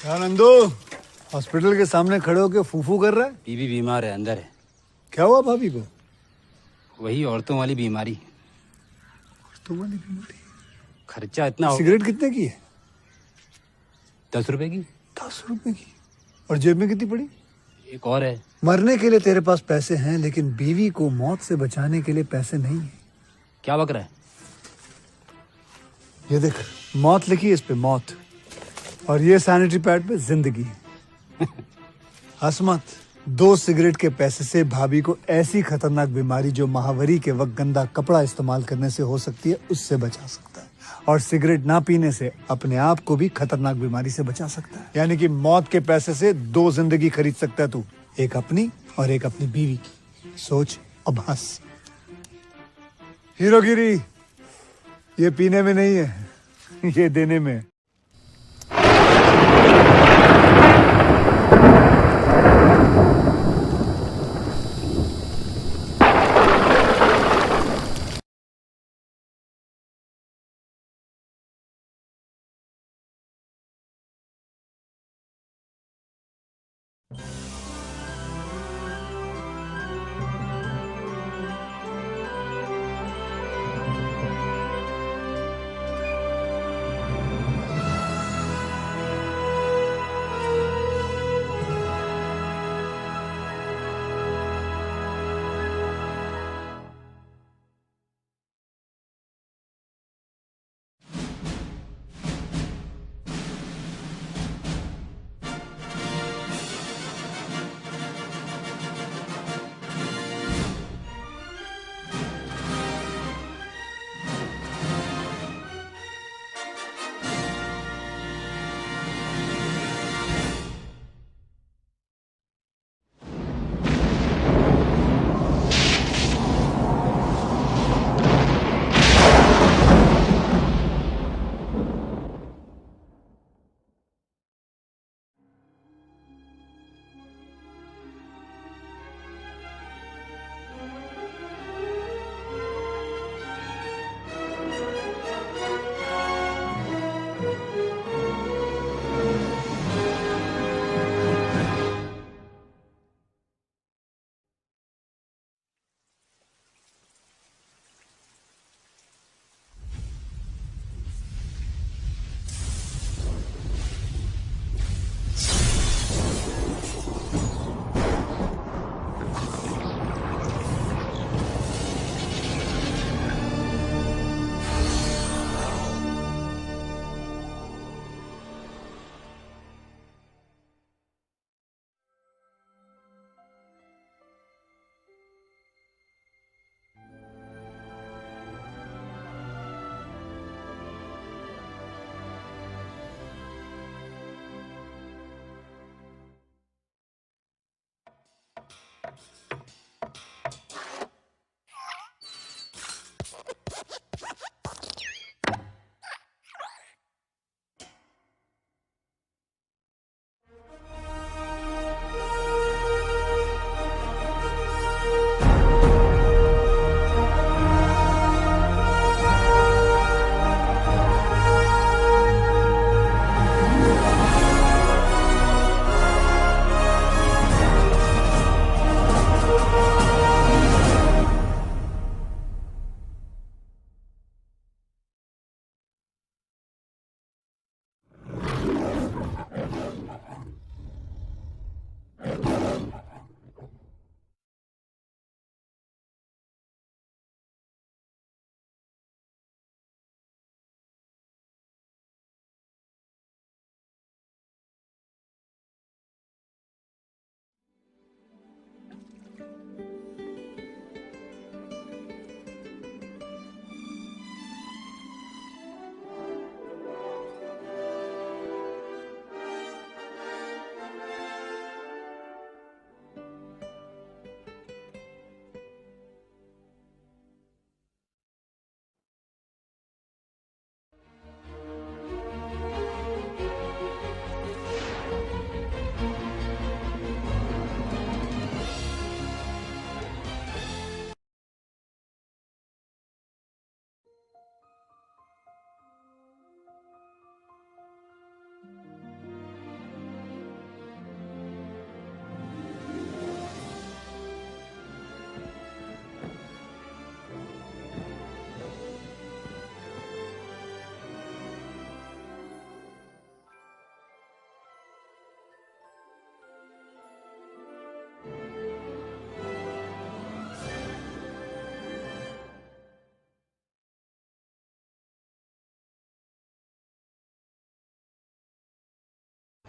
क्या नंदू हॉस्पिटल के सामने खड़े होके फूफू कर रहा है? बीवी बीमार है, अंदर है। क्या हुआ भाभी को? वही औरतों वाली बीमारी। तुम्हारी बीमारी? खर्चा इतना हो। सिगरेट कितने की है? 10 रुपए की। 10 रुपए की? और जेब में कितनी पड़ी? एक और है। मरने के लिए तेरे पास पैसे हैं, लेकिन बीवी को मौत से बचाने के लिए पैसे नहीं है। क्या बक रहा है? ये देख, मौत लिखी है इस पे, मौत। और ये सैनिटरी पैड पे जिंदगी। हंस मत। 2 सिगरेट के पैसे से भाभी को ऐसी खतरनाक बीमारी जो महावरी के वक्त गंदा कपड़ा इस्तेमाल करने से हो सकती है, उससे बचा सकता है। और सिगरेट ना पीने से अपने आप को भी खतरनाक बीमारी से बचा सकता है। यानी कि मौत के पैसे से 2 जिंदगी खरीद सकता है तू, एक अपनी और एक अपनी बीवी की। सोच अब हंस। हीरोगिरी ये पीने में नहीं है, ये देने में है।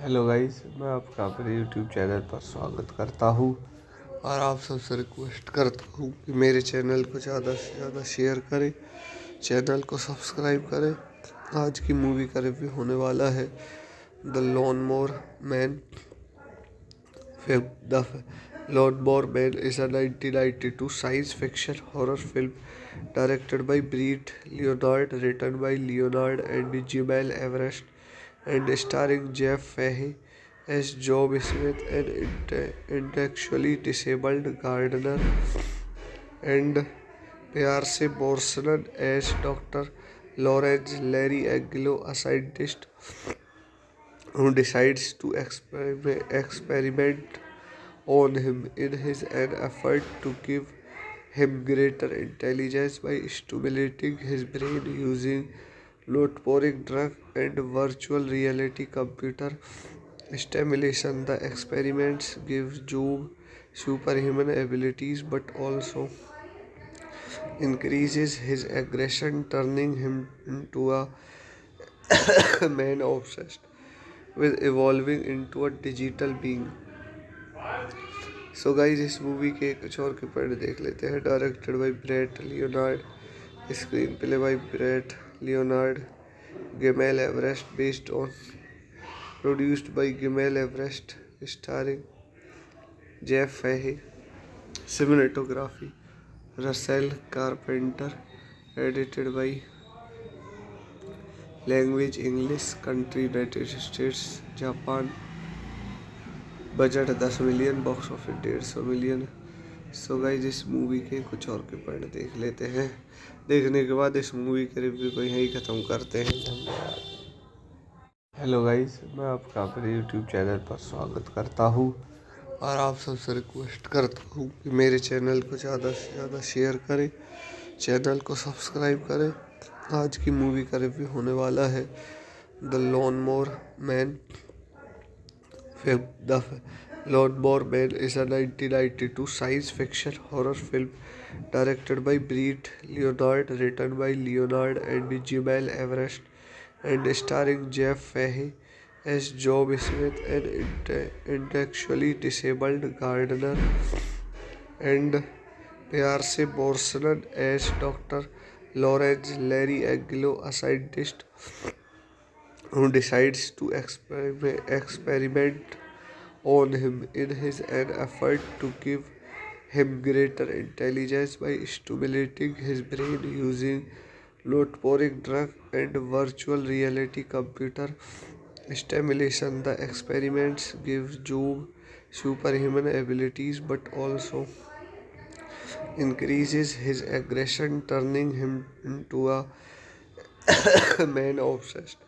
हेलो गाइस, मैं आपका अपने यूट्यूब चैनल पर स्वागत करता हूँ और आप सबसे रिक्वेस्ट करता हूँ कि मेरे चैनल को ज़्यादा से ज़्यादा शेयर करें, चैनल को सब्सक्राइब करें। आज की मूवी का रिव्यू होने वाला है the lawn more man. The lawn more man is a 1992 science fiction horror film directed by Brett Leonard, written by Leonard and Jemele Everest, and starring Jeff Fahey as Job Smith, an intellectually disabled gardener, and Pierce Brosnan as Dr. Lawrence Larry Angelo, a scientist who decides to experiment on him in an effort to give him greater intelligence by stimulating his brain using load-pouring drug and virtual reality computer stimulation. The experiments give Job superhuman abilities but also increases his aggression, turning him into a man obsessed with evolving into a digital being. So guys, इस movie के कुछ और के point देख लेते हैं। Directed by Brett Leonard, screenplay by Brett Leonard, Gimel Everest, based on produced by Gimel Everest, starring Jeff Fahey, cinematography Russell Carpenter, edited by language English, country United States Japan, budget 10 million, box office 150 million. So guys, इस movie के कुछ और के point देख लेते हैं। देखने के बाद इस मूवी के रिव्यू को यहीं ख़त्म करते हैं। धन्यवाद। हेलो गाइस, मैं आपका अपने यूट्यूब चैनल पर स्वागत करता हूँ और आप सबसे रिक्वेस्ट करता हूँ कि मेरे चैनल को ज़्यादा से ज़्यादा शेयर करें, चैनल को सब्सक्राइब करें। आज की मूवी का रिव्यू होने वाला है the lawn more man. The Lawnmower Man is a 1992 science fiction horror film directed by Brett Leonard, written by Leonard and Jemele Everest, and starring Jeff Fahey as Job Smith, an intellectually disabled gardener, and Pierce Brosnan as Dr. Lawrence Larry Angelo, a scientist who decides to experiment on him in an effort to give him greater intelligence by stimulating his brain using load-pouring drug and virtual reality computer stimulation. The experiments give Job superhuman abilities but also increases his aggression, turning him into a man obsessed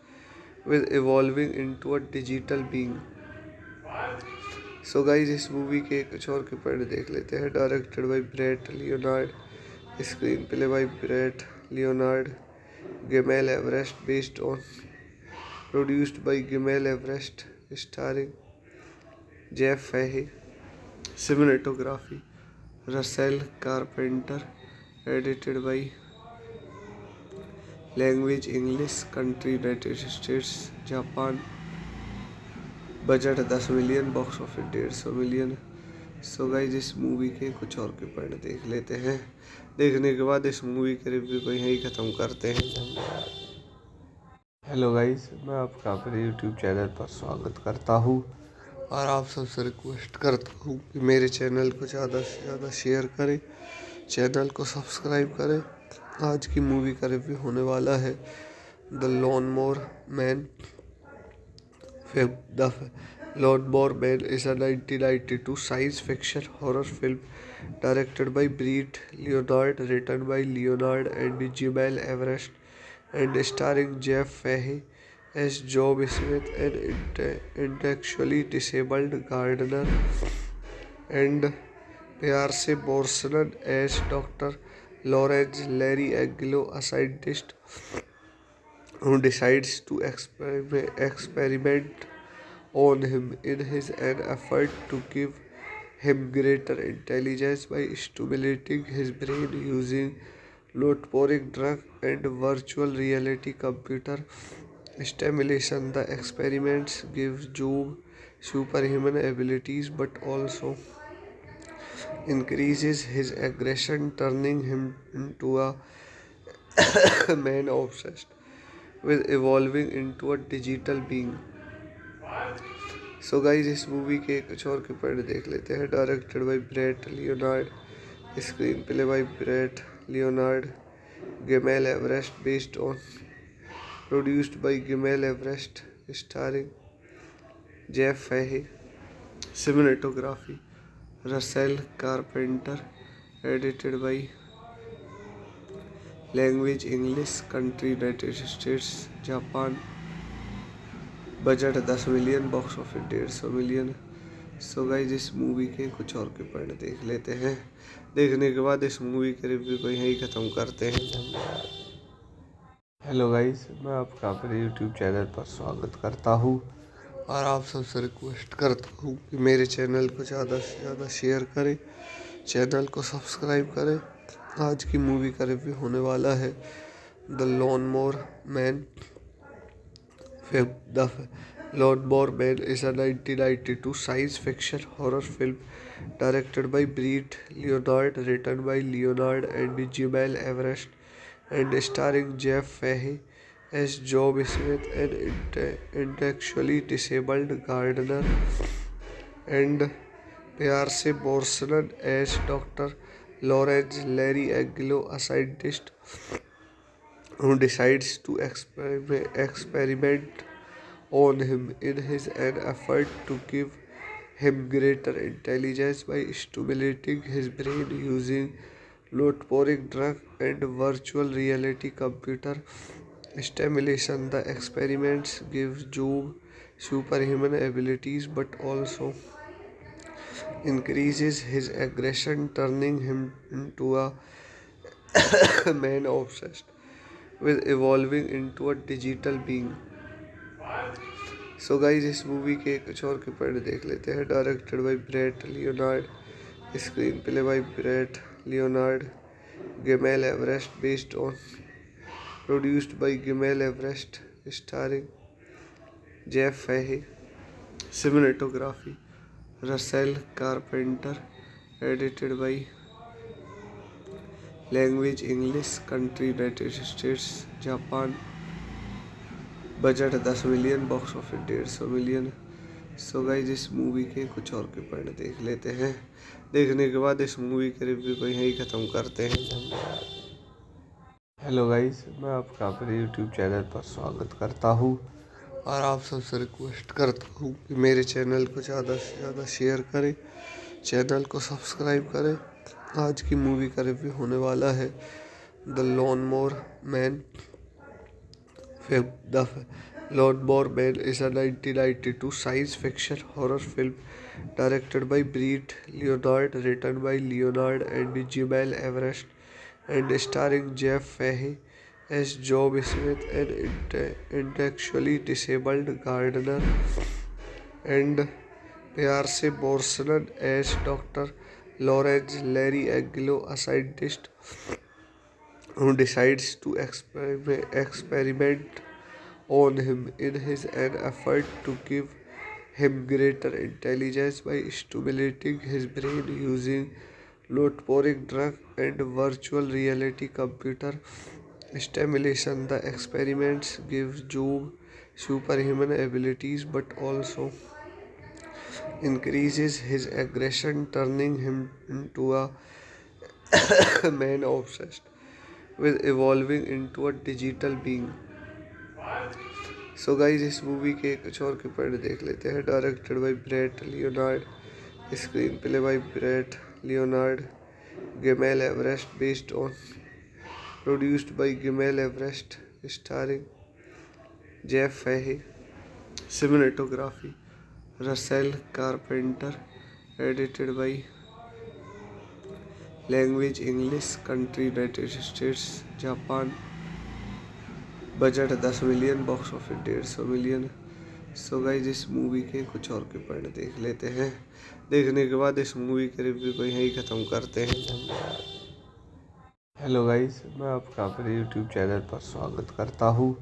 with evolving into a digital being. So guys, इस movie के कुछ और के point देख लेते हैं। Directed by Brett Leonard, screenplay by Brett Leonard, Gimel Everest, based on produced by Gimel Everest, starring Jeff Fahey, cinematography Russell Carpenter, edited by language English, country United States Japan, budget 10 million, box office 150 million. So guys, इस movie के कुछ और के point देख लेते हैं। देखने के बाद इस मूवी के रिव्यू को यहीं ख़त्म करते हैं। धन्यवाद। हेलो गाइस, मैं आपका अपने यूट्यूब चैनल पर स्वागत करता हूँ और आप सबसे रिक्वेस्ट करता हूँ कि मेरे चैनल को ज़्यादा से ज़्यादा शेयर करें, चैनल को सब्सक्राइब करें। आज की मूवी का रिव्यू होने वाला है the lawn more man. The Lawnmower Man is a 1992 science fiction horror film directed by Brett Leonard, written by Leonard and Jemele Everest, and starring Jeff Fahey as Job Smith, an intellectually disabled gardener, and Pierce Brosnan as Dr. Lawrence Larry Angelo, a scientist who decides to experiment on him in an effort to give him greater intelligence by stimulating his brain using load-pouring drug and virtual reality computer stimulation. The experiments give Job superhuman abilities but also increases his aggression, turning him into a man obsessed with evolving into a digital being. So guys इस movie के कुछ और के point देख लेते हैं। Directed by Brett Leonard, screenplay by Brett Leonard, Gimel Everest, based on produced by Gimel Everest, starring Jeff Fahey, cinematography Russell Carpenter, edited by language English, country United States Japan, budget 10 million, box office 150 million. So guys इस movie के कुछ और के point देख लेते हैं। देखने के बाद इस मूवी के रिव्यू को यहीं ख़त्म करते हैं। धन्यवाद। हेलो गाइज, मैं आपका अपने यूट्यूब चैनल पर स्वागत करता हूँ और आप सबसे रिक्वेस्ट करता हूँ कि मेरे चैनल को ज़्यादा से ज़्यादा शेयर करें, चैनल को सब्सक्राइब करें। आज की मूवी का रिव्यू होने वाला है the lawn more man. The Lawnmower Man is a 1992 science fiction horror film directed by Brett Leonard, written by Leonard and Jemele Everest, and starring Jeff Fahey as Job Smith, an intellectually disabled gardener, and Pierce Brosnan as Dr. Lawrence Larry Angelo, a scientist who decides to experiment on him in an effort to give him greater intelligence by stimulating his brain using load-pouring drug and virtual reality computer stimulation. The experiments give Job superhuman abilities but also increases his aggression, turning him into a man obsessed with evolving into a digital being. So guys इस movie के कुछ और के point देख लेते हैं। Directed by Brett Leonard, screenplay by Brett Leonard, Gimel Everest, based on produced by Gimel Everest, starring Jeff Fahey, cinematography Russell Carpenter, edited by language English, country United States Japan, budget 10 million, box office 150 million. So guys इस movie के कुछ और के point देख लेते हैं। देखने के बाद इस मूवी के रिव्यू को यहीं ख़त्म करते हैं। धन्यवाद। हेलो गाइज, मैं आपका अपने यूट्यूब चैनल पर स्वागत करता हूँ और आप सबसे रिक्वेस्ट करता हूँ कि मेरे चैनल को ज़्यादा से ज़्यादा शेयर करें, चैनल को सब्सक्राइब करें। आज की मूवी का रिव्यू होने वाला है the lawn more man. The Lawnmower Man is a 1992 science fiction horror film directed by Brett Leonard, written by Leonard and Jemele Everest, and starring Jeff Fahey as Job Smith, an intellectually disabled gardener, and Pierce Brosnan as Dr. Lawrence Larry Angelo, a scientist who decides to experiment on him in an effort to give him greater intelligence by stimulating his brain using load-pouring drug and virtual reality computer stimulation. The experiments give Job superhuman abilities but also increases his aggression, turning him into a man obsessed with evolving into a digital being. So guys इस movie के कुछ और के point देख लेते हैं। Directed by Brett Leonard, screenplay by Brett Leonard, Gimel Everest, based on produced by Gimel Everest, starring Jeff Fahey, cinematography Russell Carpenter, edited by language English, country United States Japan, budget 10 million, box office 150 million. So guys इस movie के कुछ और के point देख लेते हैं। देखने के बाद इस मूवी के रिव्यू को यहीं ख़त्म करते हैं। धन्यवाद। हेलो गाइज, मैं आपका अपने यूट्यूब चैनल पर स्वागत करता हूँ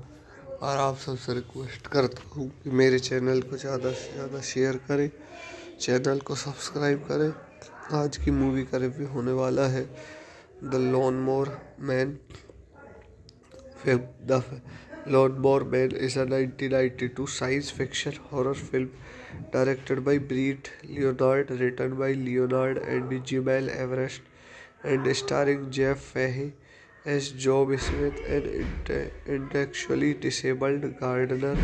और आप सबसे रिक्वेस्ट करता हूँ कि मेरे चैनल को ज़्यादा से ज़्यादा शेयर करें, चैनल को सब्सक्राइब करें। आज की मूवी का रिव्यू होने वाला है the lawn more man. The Lawnmower Man is a 1992 science fiction horror film directed by Brett Leonard, written by Leonard and Jemele Everest, and starring Jeff Fahey as Job Smith, an intellectually disabled gardener,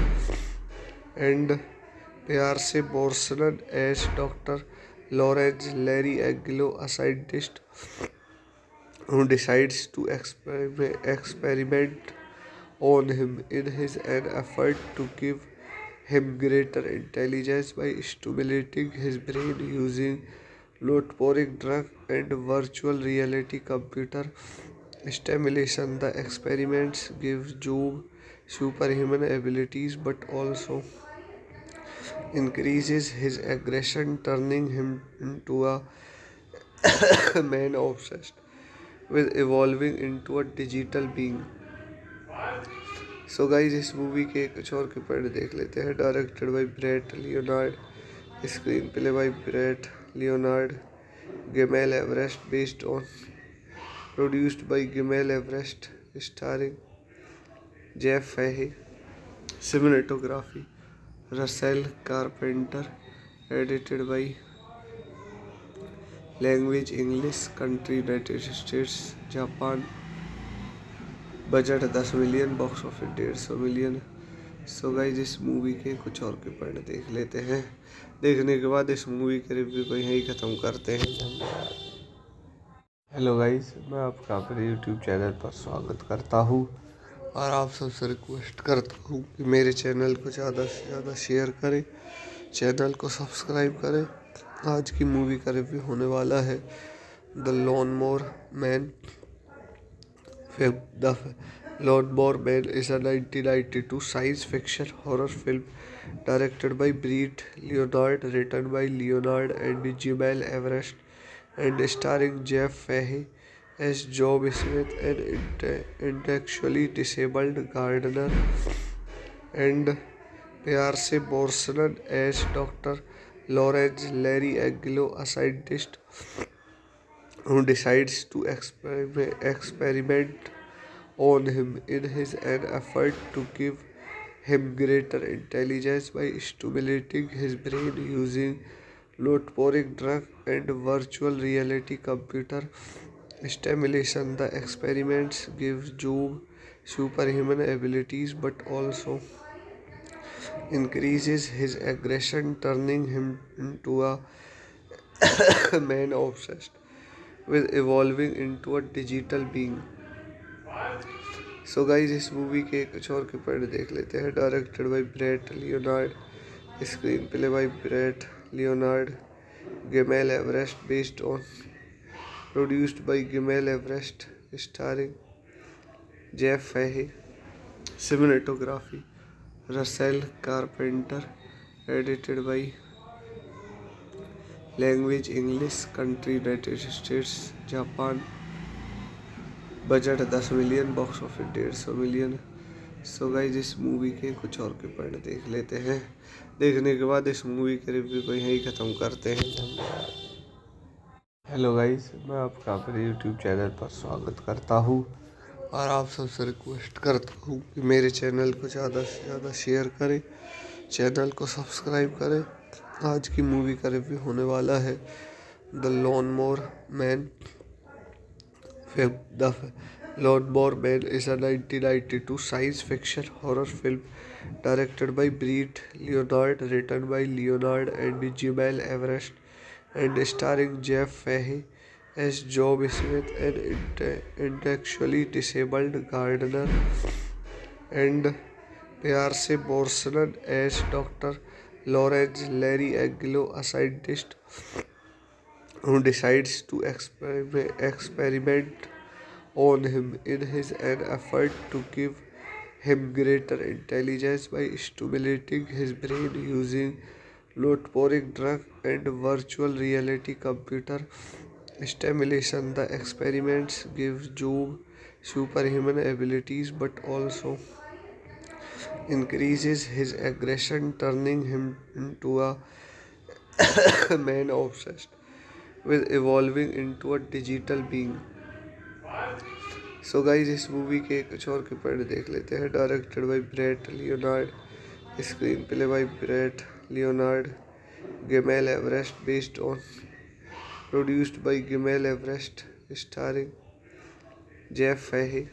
and Pierce Brosnan as Dr. Lawrence Larry Angelo, a scientist who decides to experiment on him in an effort to give him greater intelligence by stimulating his brain using load-pouring drug and virtual reality computer stimulation. The experiments give Job superhuman abilities but also increases his aggression, turning him into a man obsessed with evolving into a digital being. So guys इस movie के कुछ और के point देख लेते हैं। Directed by Brett Leonard, screenplay by Brett Leonard, Gimel Everest, based on produced by Gimel Everest, starring Jeff Fahey, cinematography Russell Carpenter, edited by language English, country United States Japan, budget 10 million, box office 150 million. So guys इस movie के कुछ और के point देख लेते हैं। देखने के बाद इस मूवी के रिव्यू को यहीं ख़त्म करते हैं। धन्यवाद। हेलो गाइज, मैं आपका अपने यूट्यूब चैनल पर स्वागत करता हूँ और आप सबसे रिक्वेस्ट करता हूँ कि मेरे चैनल को ज़्यादा से ज़्यादा शेयर करें, चैनल को सब्सक्राइब करें। आज की मूवी का रिव्यू होने वाला है the lawn more man. The Lawnmower Man is a 1992 science fiction horror film directed by Brett Leonard, written by Leonard and Jemele Everest, and starring Jeff Fahey as Job Smith, an intellectually disabled gardener, and Pierce Brosnan as Dr. Lawrence Larry Angelo, a scientist who decides to experiment on him in an effort to give him greater intelligence by stimulating his brain using load-pouring drug and virtual reality computer stimulation. The experiments give Job superhuman abilities but also increases his aggression, turning him into a man obsessed with evolving into a digital being. So guys इस movie के कुछ और के point देख लेते हैं। Directed by Brett Leonard, screenplay by Brett Leonard, Gimel Everest, based on produced by Gimel Everest, starring Jeff Fahey, cinematography Russell Carpenter, edited by language English, country United States Japan, budget 10 million, box office 150 million. So guys इस movie के कुछ और के point देख लेते हैं। देखने के बाद इस मूवी के रिव्यू को यहीं ख़त्म करते हैं। धन्यवाद। हेलो गाइज, मैं आपका अपने यूट्यूब चैनल पर स्वागत करता हूँ और आप सबसे रिक्वेस्ट करता हूँ कि मेरे चैनल को ज़्यादा से ज़्यादा शेयर करें, चैनल को सब्सक्राइब करें। आज की मूवी का रिव्यू होने वाला है the लॉनमोर man. The Lawnmower Man is a 1992 science fiction horror film directed by Brett Leonard, written by Leonard and Jemele Everest, and starring Jeff Fahey as Job Smith, an intellectually disabled gardener, and Pierce Brosnan as Dr. Lawrence Larry Angelo, a scientist who decides to experiment on him in an effort to give him greater intelligence by stimulating his brain using load-pouring drug and virtual reality computer stimulation. The experiments give Job superhuman abilities but also increases his aggression, turning him into a man obsessed with evolving into a digital being. So guys इस movie के कुछ और के point देख लेते हैं। Directed by Brett Leonard, screenplay by Brett Leonard, Gimel Everest, based on produced by Gimel Everest, starring Jeff Fahey,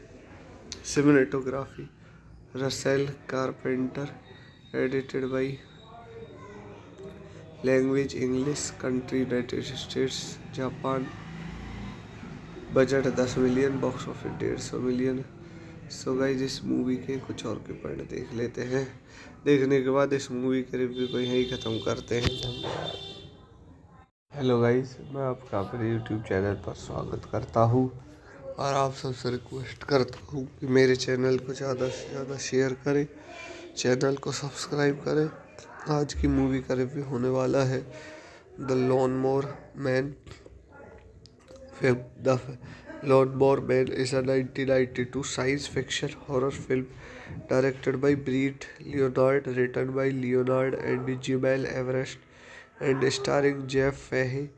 cinematography Russell Carpenter, edited by language English, country United States Japan, budget 10 million, box office 150 million. So guys इस movie के कुछ और के point देख लेते हैं। देखने के बाद इस मूवी के रिव्यू को यहीं ख़त्म करते हैं। हेलो गाइज, मैं आपका अपने यूट्यूब चैनल पर स्वागत करता हूँ और आप सबसे रिक्वेस्ट करता हूँ कि मेरे चैनल को ज़्यादा से ज़्यादा शेयर करें, चैनल को सब्सक्राइब करें। आज की मूवी का रिव्यू होने वाला है the लॉनमोर man. The Lawnmower Man is a 1992 science fiction horror film directed by Brett Leonard, written by Leonard and Jimel Everest, and starring Jeff Fahey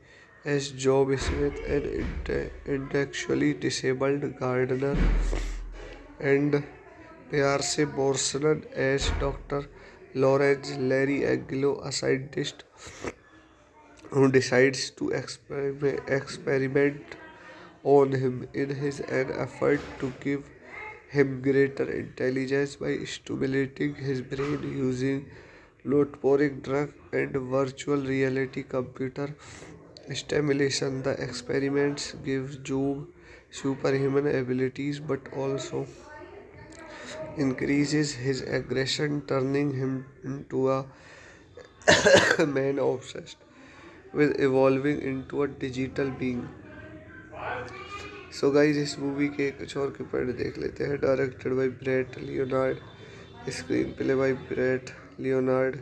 as Job Smith, an intellectually disabled gardener, and Pierce Brosnan as Dr. Lawrence Larry Aguilo, a scientist who decides to experiment on him in an effort to give him greater intelligence by stimulating his brain using load-pouring drug and virtual reality computer stimulation. The experiments give Job superhuman abilities but also increases his aggression, turning him into a man obsessed with evolving into a digital being. So guys इस movie के कुछ और के point देख लेते हैं। Directed by Brett Leonard, screenplay by Brett Leonard,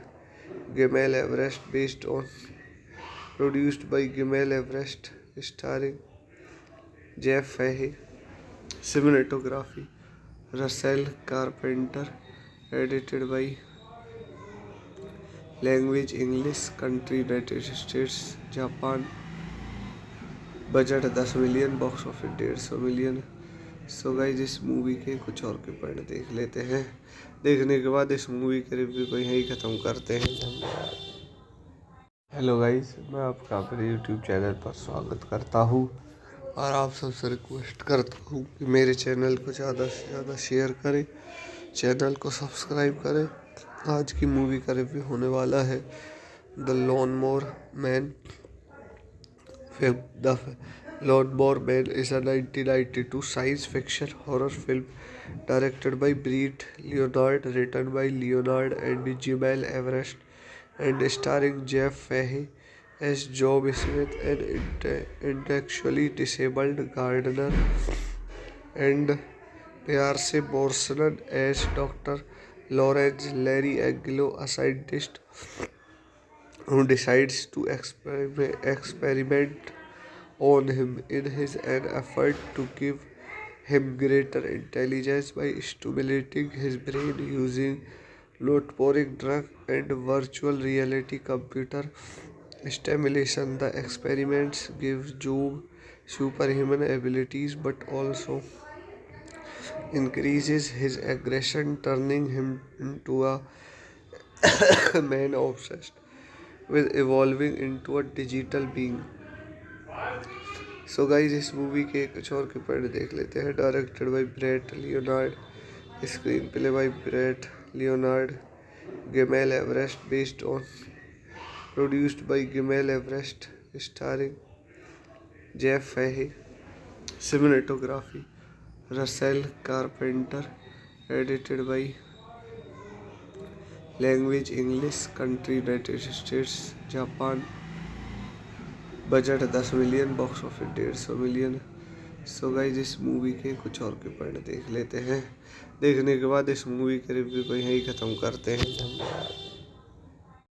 Gimel Everest, based on produced by Gimel Everest, starring Jeff Fahey, cinematography Russell Carpenter, edited by language English, country United States Japan, budget 10 million, box office 150 million. So guys इस movie के कुछ और के point देख लेते हैं। देखने के बाद इस मूवी के रिव्यू को यहीं ख़त्म करते हैं। हेलो गाइज, मैं आपका अपने यूट्यूब चैनल पर स्वागत करता हूँ और आप सबसे रिक्वेस्ट करता हूँ कि मेरे चैनल को ज़्यादा से ज़्यादा शेयर करें, चैनल को सब्सक्राइब करें। आज की मूवी का रिव्यू होने वाला है the लॉनमोर man. The Lawnmower Man is a 1992 science fiction horror film directed by Brett Leonard, written by Leonard and Jimel Everest, and starring Jeff Fahey as Job Smith, an intellectually disabled gardener, and Pierce Brosnan as Dr. Lawrence Larry Aguilo, a scientist who decides to experiment on him in an effort to give him greater intelligence by stimulating his brain using load-pouring drug and virtual reality computer stimulation. The experiments give Job superhuman abilities but also increases his aggression, turning him into a man obsessed with evolving into a digital being. So guys इस movie के कुछ और के point देख लेते हैं। Directed by Brett Leonard, screenplay by Brett Leonard, Gimel Everest, based on produced by Gimel Everest, starring Jeff Fahey, cinematography Russell Carpenter, edited by language English, country United States Japan, budget 10 million, box office 150 million. So guys इस movie के कुछ और के point देख लेते हैं। देखने के बाद इस मूवी के रिव्यू को यहीं ख़त्म करते हैं।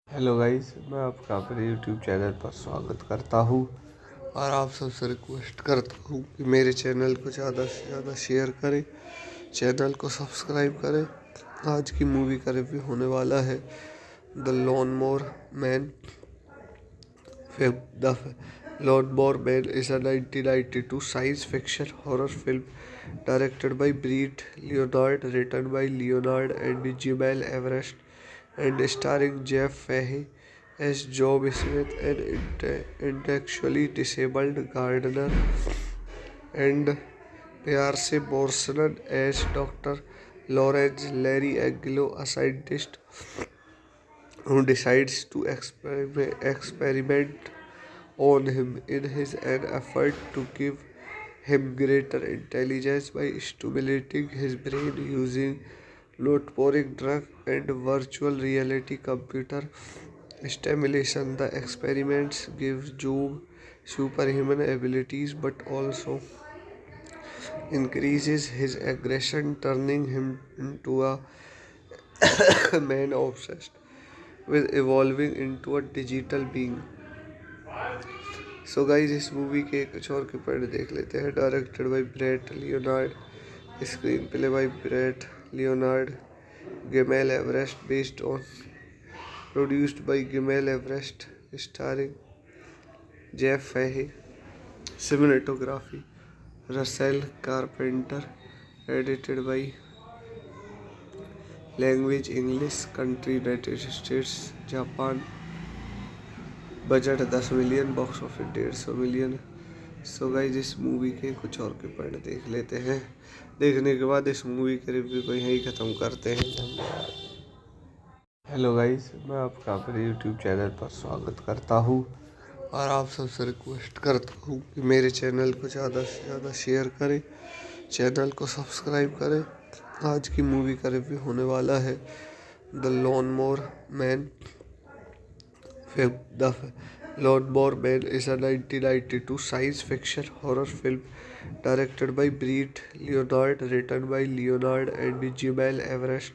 हेलो गाइज, मैं आपका अपने यूट्यूब चैनल पर स्वागत करता हूँ और आप सबसे रिक्वेस्ट करता हूँ कि मेरे चैनल को ज़्यादा से ज़्यादा शेयर करें, चैनल को सब्सक्राइब करें आज की मूवी का रिव्यू होने वाला है the lawn more man. The Lawnmower Man is a 1992 science fiction horror film directed by Brett Leonard, written by Leonard and Jemele Everest, and starring Jeff Fahey as Job Smith, an intellectually disabled gardener, and Pierce Brosnan as Dr. Lawrence Larry Aguilo, a scientist who decides to experiment on him in his an effort to give him greater intelligence by stimulating his brain using load-pouring drug and virtual reality computer stimulation. The experiments give Job superhuman abilities but also increases his aggression, turning him into a man obsessed with evolving into a digital being. So guys इस movie के कुछ और के point देख लेते हैं। Directed by Brett Leonard, screenplay by Brett Leonard, Gimel Everest, based on, produced by Gimel Everest, starring Jeff Fahey, cinematography Russell Carpenter, edited by language English, country United States Japan, budget 10 million, box office 150 million. So guys इस movie के कुछ और के point देख लेते हैं। देखने के बाद इस मूवी के रिव्यू को यहीं ख़त्म करते हैं। धन्यवाद। हेलो गाइज, मैं आपका अपने यूट्यूब चैनल पर स्वागत करता हूँ और आप सबसे रिक्वेस्ट करता हूँ कि मेरे चैनल को ज़्यादा से ज़्यादा शेयर करें, चैनल को सब्सक्राइब करें। आज की मूवी का रिव्यू होने वाला है the लॉनमोर man. The Lawnmower Man is a 1992 science fiction horror film directed by Brett Leonard, written by Leonard and Jemele Everest,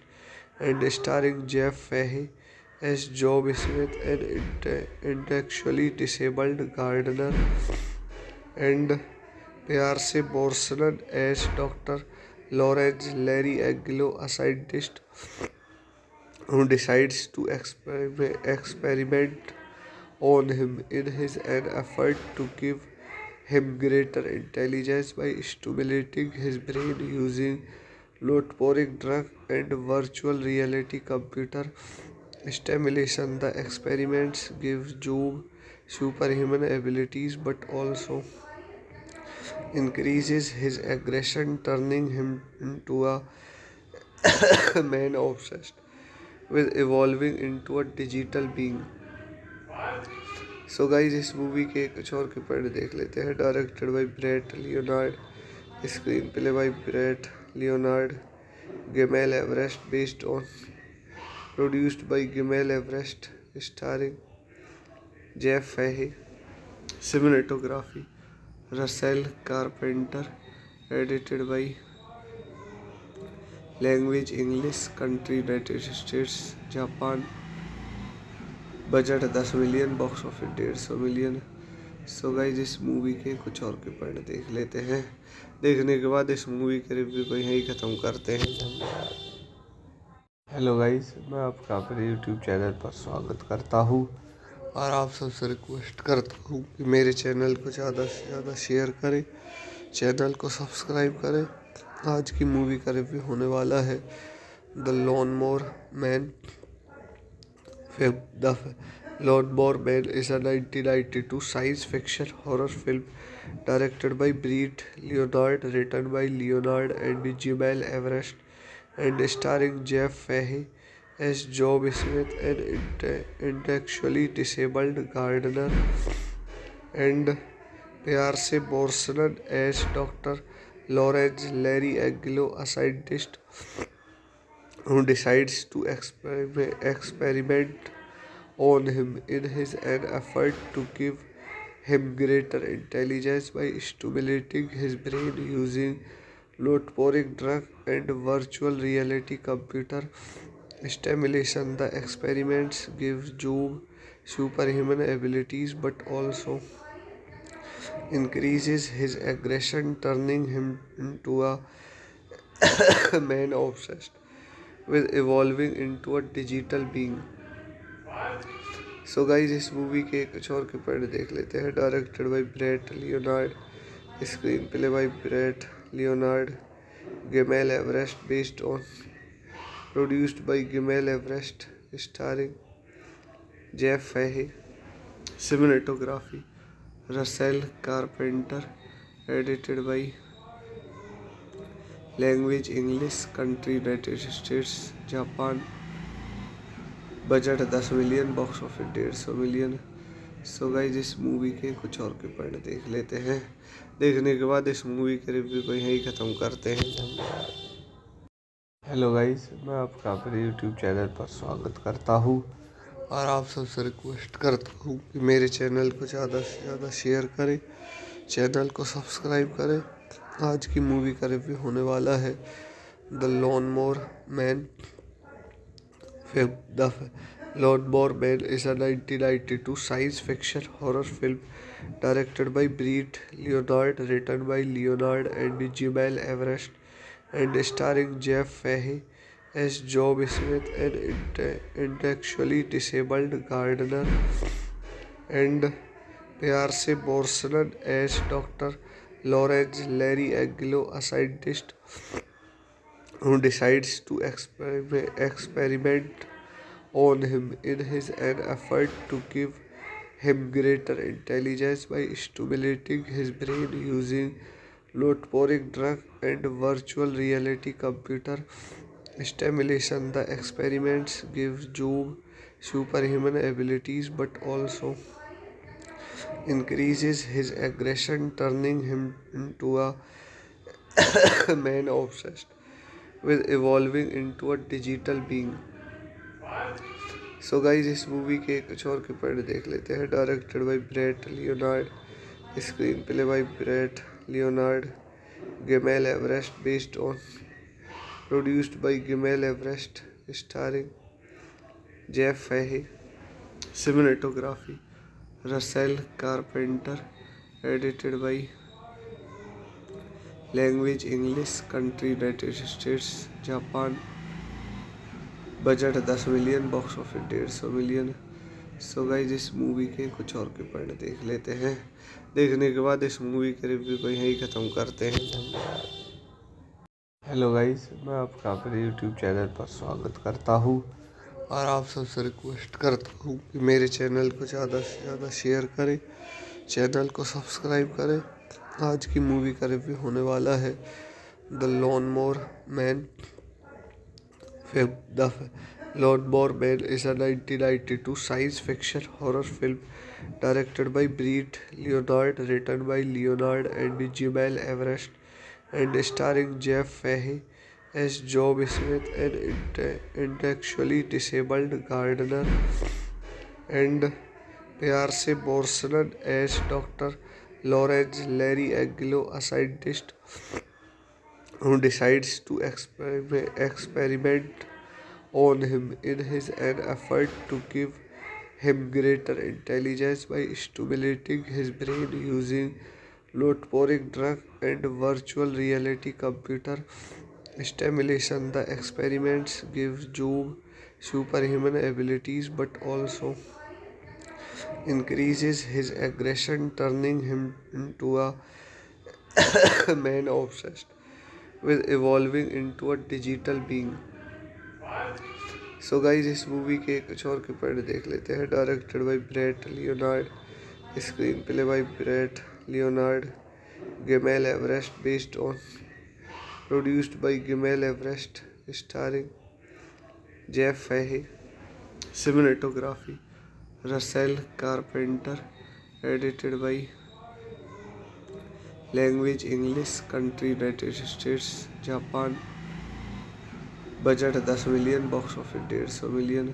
and starring Jeff Fahey as Job Smith, an intellectually disabled gardener, and Pierce Brosnan as Dr. Lawrence Larry Aguilo, a scientist who decides to experiment on him in his an effort to give him greater intelligence by stimulating his brain using load-pouring drug and virtual reality computer stimulation. The experiments give Job superhuman abilities but also increases his aggression, turning him into a man obsessed with evolving into a digital being. So guys इस movie के कुछ और के point देख लेते हैं। Directed by Brett Leonard, screenplay by Brett Leonard, Gimel Everest, based on, produced by Gimel Everest, starring Jeff Fahey, cinematography Russell Carpenter, edited by language English, country United States Japan, budget 10 million, box office 150 million. So guys इस movie के कुछ और के point देख लेते हैं। देखने के बाद इस मूवी के रिव्यू को यहीं ख़त्म करते हैं। धन्यवाद। हेलो गाइज, मैं आपका अपने यूट्यूब चैनल पर स्वागत करता हूँ और आप सबसे रिक्वेस्ट करता हूँ कि मेरे चैनल को ज़्यादा से ज़्यादा शेयर करें, चैनल को सब्सक्राइब करें। आज की मूवी का रिव्यू होने वाला है the लॉनमोर man. The Lawnmower Man is a 1992 science fiction horror film directed by Brett Leonard, written by Leonard and Jemele Everest, and starring Jeff Fahey as Job Smith, an intellectually disabled gardener, and Pierce Brosnan as Dr. Lawrence Larry Aguilo, a scientist who decides to experiment on him in his an effort to give him greater intelligence by stimulating his brain using load-pouring drug and virtual reality computer stimulation. The experiments give Job superhuman abilities but also increases his aggression, turning him into a man obsessed with evolving into a digital being. So guys इस movie के कुछ और के point देख लेते हैं। Directed by Brett Leonard, screenplay by Brett Leonard, Gimel Everest based on, produced by Gimel Everest, starring Jeff Fahey, cinematography Russell Carpenter, edited by language English, country United States Japan, budget 10 million, box office 150 million. So guys इस movie के कुछ और के point देख लेते हैं। देखने के बाद इस मूवी के रिव्यू को यहीं ख़त्म करते हैं। धन्यवाद। हेलो गाइज, मैं आपका अपने यूट्यूब चैनल पर स्वागत करता हूँ और आप सबसे रिक्वेस्ट करता हूँ कि मेरे चैनल को ज़्यादा से ज़्यादा शेयर करें, चैनल को सब्सक्राइब करें। आज की मूवी का रिव्यू होने वाला है the लॉनमोर man. The Lawnmower Man is a 1992 science fiction horror film directed by Brett Leonard, written by Leonard and Jimel Everest, and starring Jeff Fahey as Job Smith, an intellectually disabled gardener, and Pierce Brosnan as Dr. Lawrence Larry Aguilo, a scientist who decides to experiment on him in an effort to give him greater intelligence by stimulating his brain using load-pouring drug and virtual reality computer stimulation. The experiments give Job superhuman abilities but also increases his aggression, turning him into a man obsessed with evolving into a digital being. So guys इस movie के कुछ और के point देख लेते हैं। Directed by Brett Leonard, screenplay by Brett Leonard, Gimel Everest based on, produced by Gimel Everest, starring Jeff Fahey, cinematography Russell Carpenter, edited by language English, country United States Japan, budget 10 million, box office 150 million. So guys इस movie के कुछ और के point देख लेते हैं। देखने के बाद इस मूवी के रिव्यू को यहीं ख़त्म करते हैं। धन्यवाद। हेलो गाइज, मैं आपका अपने यूट्यूब चैनल पर स्वागत करता हूँ और आप सबसे रिक्वेस्ट करता हूँ कि मेरे चैनल को ज़्यादा से ज़्यादा शेयर करें, चैनल को सब्सक्राइब करें। आज की मूवी का रिव्यू होने वाला है the लॉनमोर man. The Lawnmower Man is a 1992 science fiction horror film directed by Brett Leonard, written by Leonard and Jimel Everest, and starring Jeff Fahey as Job Smith, an intellectually disabled gardener, and Pierce Brosnan as Dr. Lawrence Larry Aguilo, a scientist who decides to experiment on him in an effort to give him greater intelligence by stimulating his brain using load-pouring drug and virtual reality computer stimulation. The experiments give Job superhuman abilities but also increases his aggression, turning him into a man obsessed with evolving into a digital being. So guys इस movie के कुछ और के point देख लेते हैं। Directed by Brett Leonard, screenplay by Brett Leonard, Gimel Everest based on, produced by Gimel Everest, starring Jeff Fahey, cinematography Russell Carpenter, edited by language English, country United States Japan, budget 10 million, box office 150 million.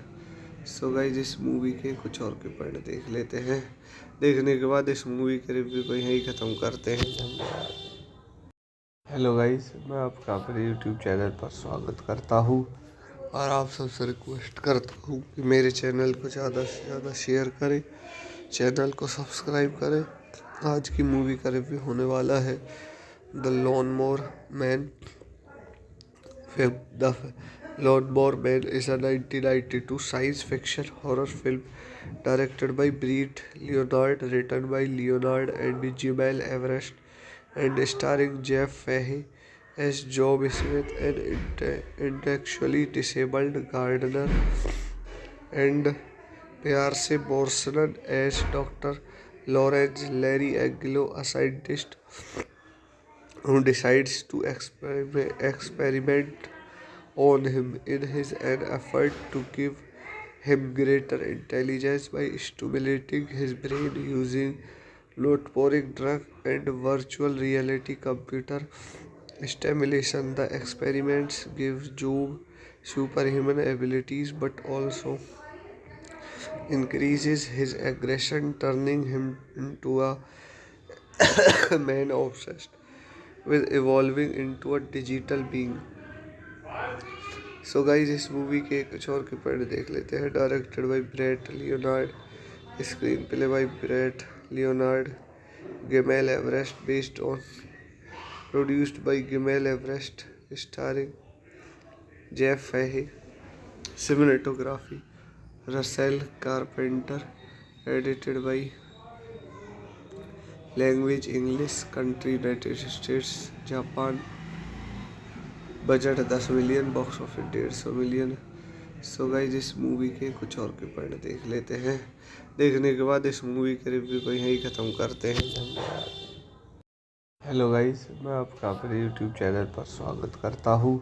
So guys इस movie के कुछ और के point देख लेते हैं। देखने के बाद इस मूवी के रिव्यू को यहीं ख़त्म करते हैं। धन्यवाद। हेलो गाइज, मैं आपका अपने यूट्यूब चैनल पर स्वागत करता हूँ और आप सबसे रिक्वेस्ट करता हूँ कि मेरे चैनल को ज़्यादा से ज़्यादा शेयर करें, चैनल को सब्सक्राइब करें। आज की मूवी का रिव्यू होने वाला है the लॉनमोर man. The Lawnmower Man is a 1992 science fiction horror film directed by Brett Leonard, written by Leonard and Jemele Everest, and starring Jeff Fahey as Job Smith, an intellectually disabled gardener, and Pierce Brosnan as Dr. Lawrence Larry Angelo, a scientist who decides to experiment on him in an effort to give him greater intelligence by stimulating his brain using load-pouring drug and virtual reality computer stimulation. The experiments give Job superhuman abilities but also increases his aggression, turning him into a man obsessed with evolving into a digital being. So guys इस movie के कुछ और के point देख लेते हैं। Directed by Brett Leonard, screenplay by Brett Leonard, Gimel Everest, based on produced by Gimel Everest, starring Jeff Fahey, cinematography Russell Carpenter, edited by language English, country United States Japan, budget 10 million, box office 150 million. So guys इस movie के कुछ और के point देख लेते हैं। देखने के बाद इस मूवी के रिव्यू को यहीं ख़त्म करते हैं। हेलो गाइज, मैं आपका अपने यूट्यूब चैनल पर स्वागत करता हूँ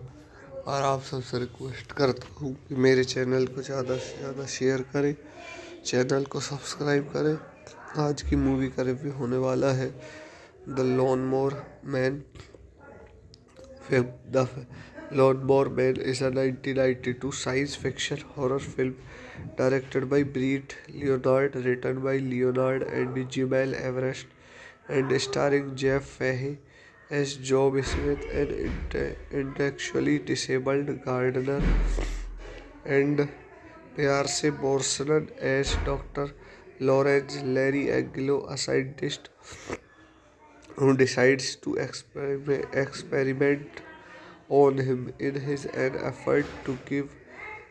और आप सबसे रिक्वेस्ट करता हूँ कि मेरे चैनल को ज़्यादा से ज़्यादा शेयर करें, चैनल को सब्सक्राइब करें। आज की मूवी का रिव्यू होने वाला है the Lawnmower Man. The Lawnmower Man is a 1992 science fiction horror film directed by Brett Leonard, written by Leonard and Jemele Everest, and starring Jeff Fahey as Job Smith, an intellectually disabled gardener, and Pierce Brosnan as Dr. Lawrence Larry Angelo, a scientist who decides to experiment on him in an effort to give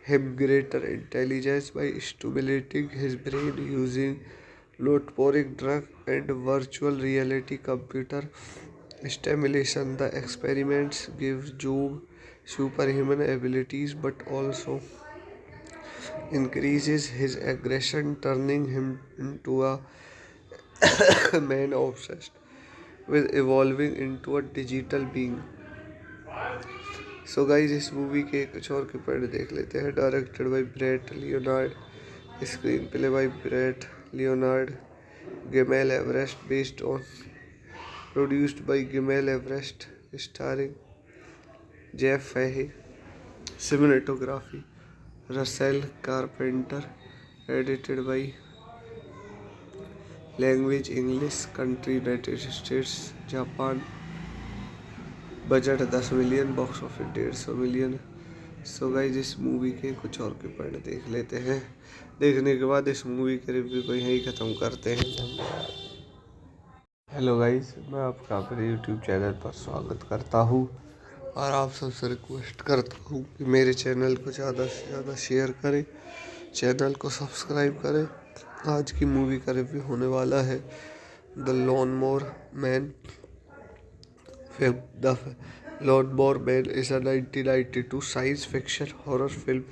him greater intelligence by stimulating his brain using load-pouring drug and virtual reality computer stimulation. The experiments give Job superhuman abilities but also increases his aggression, turning him into a man obsessed with evolving into a digital being. So guys इस movie के कुछ और के point देख लेते हैं। Directed by Brett Leonard, screenplay by Brett Leonard, Gimel Everest, based on produced by Gimel Everest, starring Jeff Fahey, cinematography Russell Carpenter, edited by language English, country United States Japan, budget 10 million, box office 150 million. So guys इस movie के कुछ और के point देख लेते हैं। देखने के बाद इस मूवी के रिव्यू को यहीं ख़त्म करते हैं। हेलो गाइज, मैं आपका अपने यूट्यूब चैनल पर स्वागत करता हूँ और आप सबसे रिक्वेस्ट करता हूँ कि मेरे चैनल को ज़्यादा से ज़्यादा शेयर करें, चैनल को सब्सक्राइब करें। आज की मूवी का रिव्यू होने वाला है the Lawnmower Man. The Lawnmower Man is a 1992 science fiction horror film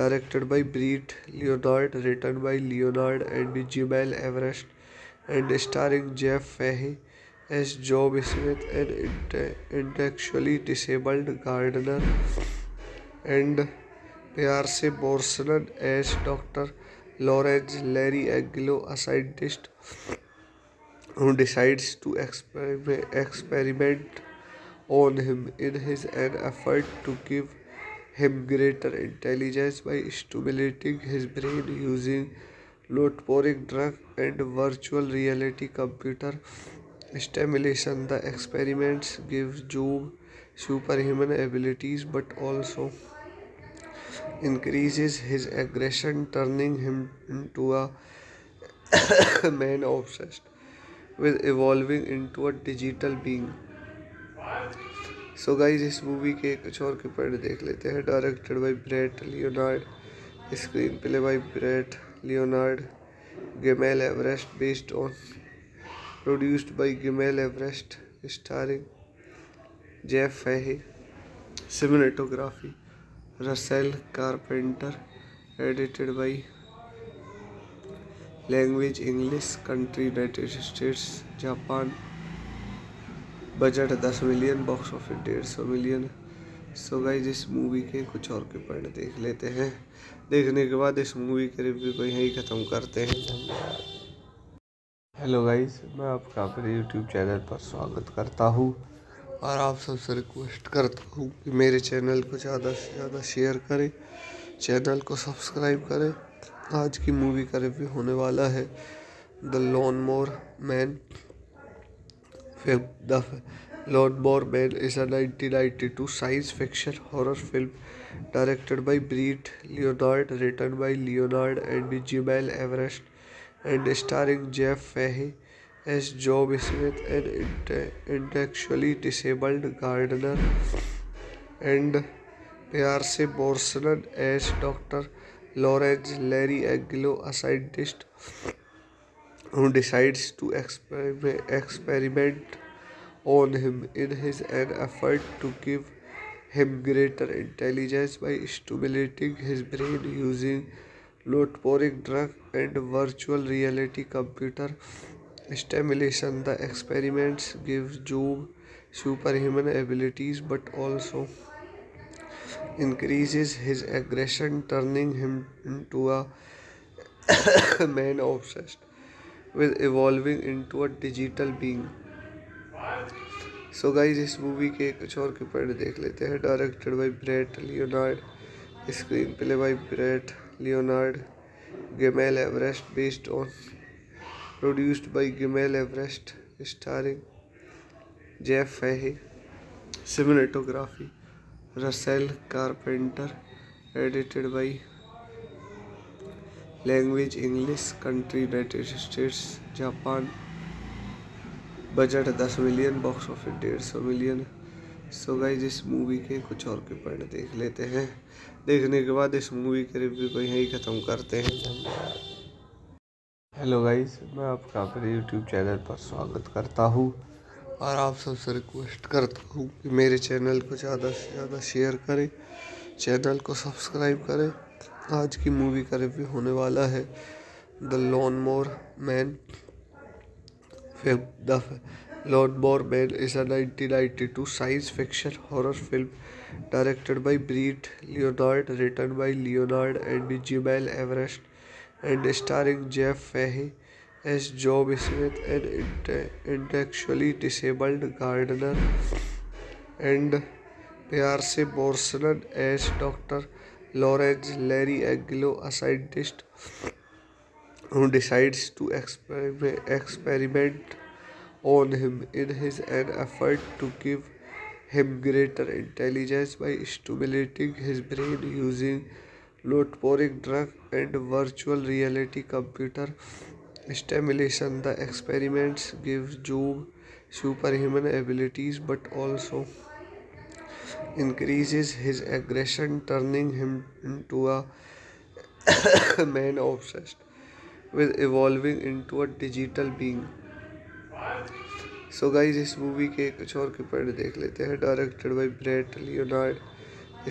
directed by Brett Leonard, written by Leonard and Jemele Everest, and starring Jeff Fahey as Job Smith, an intellectually disabled gardener, and Pierce Brosnan as Dr. Lawrence Larry Angelo, a scientist who decides to experiment on him in an effort to give him greater intelligence by stimulating his brain using load-pouring drug and virtual reality computer stimulation. The experiments give Job superhuman abilities but also increases his aggression, turning him into a man obsessed with evolving into a digital being. So guys इस movie के कुछ और के point देख लेते हैं। Directed by Brett Leonard, screenplay by Brett Leonard, Gimel Everest based on, produced by Gimel Everest, starring Jeff Fahey, cinematography Russell Carpenter, edited by language English, country United States Japan, budget 10 million, box office 150 million. So guys इस movie के कुछ और के point देख लेते हैं। देखने के बाद इस मूवी के रिव्यू को यहीं ख़त्म करते हैं। धन्यवाद। हेलो गाइज, मैं आपका अपने यूट्यूब चैनल पर स्वागत करता हूँ और आप सबसे रिक्वेस्ट करता हूँ कि मेरे चैनल को ज़्यादा से ज़्यादा शेयर करें, चैनल को सब्सक्राइब करें। आज की मूवी का रिव्यू होने वाला है the lawn more man. The Lawnmower Man is a 1992 science fiction horror film directed by Brett Leonard, written by Leonard and Jemele Everest, and starring Jeff Fahey as Job Smith, an intellectually disabled gardener, and Pierce Brosnan as Dr. Lawrence Larry Aguilo, a scientist who decides to experiment on him in an effort to give him greater intelligence by stimulating his brain using load-pouring drug and virtual reality computer stimulation. The experiments give Job superhuman abilities but also increases his aggression, turning him into a man obsessed with evolving into a digital being. So guys इस movie के कुछ और के point देख लेते हैं। Directed by Brett Leonard, screenplay by Brett Leonard, Gimel Everest based on, produced by Gimel Everest, starring Jeff Fahey, cinematography Russell Carpenter, edited by language English, country United States Japan, budget 10 million, box office 150 million. So guys इस movie के कुछ और के point देख लेते हैं। देखने के बाद इस मूवी के रिव्यू को यहीं ख़त्म करते हैं। धन्यवाद। हेलो गाइज, मैं आपका अपने यूट्यूब चैनल पर स्वागत करता हूँ और आप सबसे रिक्वेस्ट करता हूँ कि मेरे चैनल को ज़्यादा से ज़्यादा शेयर करें, चैनल को सब्सक्राइब करें। आज की मूवी का रिव्यू होने वाला है the लॉनमोर man. The Lawnmower Man is a 1992 science fiction horror film directed by Brett Leonard, written by Leonard and Jemele Everest, and starring Jeff Fahey as Job Smith, an intellectually disabled gardener, and Pierce Brosnan as Dr. Lawrence Larry Aguilo, a scientist who decides to experiment on him in an effort to give him greater intelligence by stimulating his brain using load-pouring drug and virtual reality computer stimulation. The experiments give Job superhuman abilities but also increases his aggression, turning him into a man obsessed with evolving into a digital being. So guys इस movie के कुछ और के point देख लेते हैं। Directed by Brett Leonard,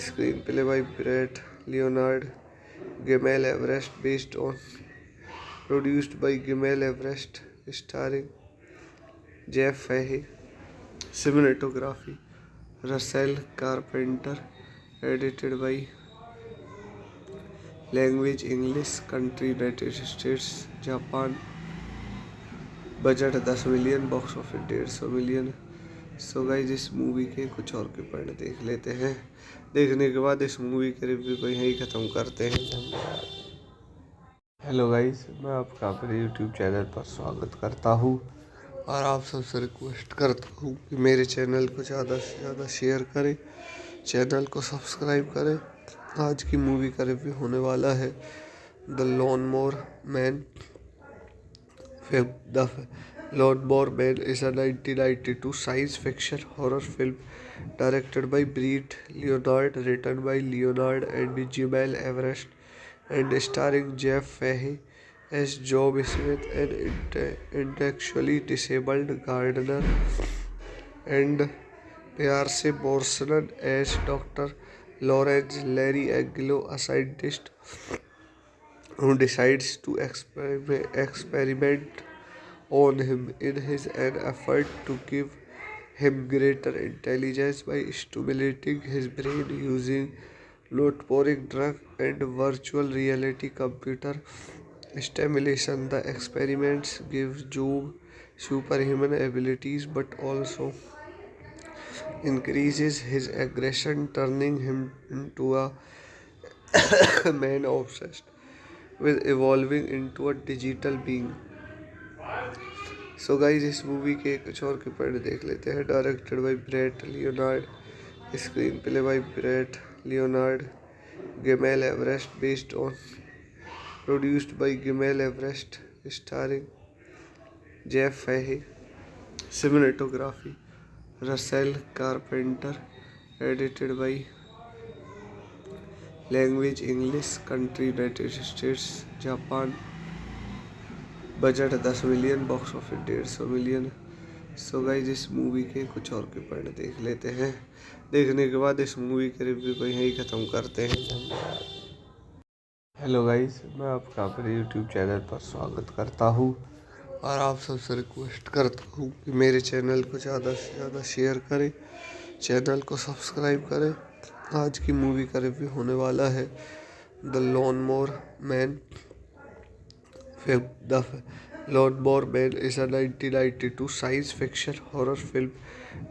screenplay by Brett Leonard, Gimel Everest based on, produced by Gimel Everest, starring Jeff Fahey, cinematography Russell Carpenter, edited by language English, country United States Japan, budget 10 million, box office 150 million. So guys इस movie के कुछ और के point देख लेते हैं। देखने के बाद इस मूवी के रिव्यू को यहीं ख़त्म करते हैं। धन्यवाद। हेलो गाइज, मैं आपका अपने यूट्यूब चैनल पर स्वागत करता हूँ और आप सबसे रिक्वेस्ट करता हूँ कि मेरे चैनल को ज़्यादा से ज़्यादा शेयर करें, चैनल को सब्सक्राइब करें। आज की मूवी का रिव्यू होने वाला है the लॉनमोर man. The Lawnmower Man is a 1992 science fiction horror film directed by Brett Leonard, written by Leonard and Jamal Everest, and starring Jeff Fahey as Job Smith, an intellectually disabled gardener, and Pierce Brosnan as Dr. Lawrence Larry Angelo, a scientist who decides to experiment on him in an effort to give him greater intelligence by stimulating his brain using load-pouring drug and virtual reality computer stimulation. The experiments give Job superhuman abilities but also increases his aggression, turning him into a man obsessed with evolving into a digital being. So guys इस movie के कुछ और के point देख लेते हैं। Directed by Brett Leonard, screenplay by Brett Leonard, Gimel Everest, based on, produced by Gimel Everest, starring Jeff Fahey, cinematography Russell Carpenter, edited by language English, country United States Japan, budget 10 million, box office 150 million. So guys इस movie के कुछ और के point देख लेते हैं। देखने के बाद इस मूवी के रिव्यू को यहीं ख़त्म करते हैं। धन्यवाद। हेलो गाइज, मैं आपका अपने यूट्यूब चैनल पर स्वागत करता हूँ और आप सबसे रिक्वेस्ट करता हूँ कि मेरे चैनल को ज़्यादा से ज़्यादा शेयर करें, चैनल को सब्सक्राइब करें। आज की मूवी का रिव्यू होने वाला है the Lawnmower Man. The Lawnmower Man is a 1992 science fiction horror film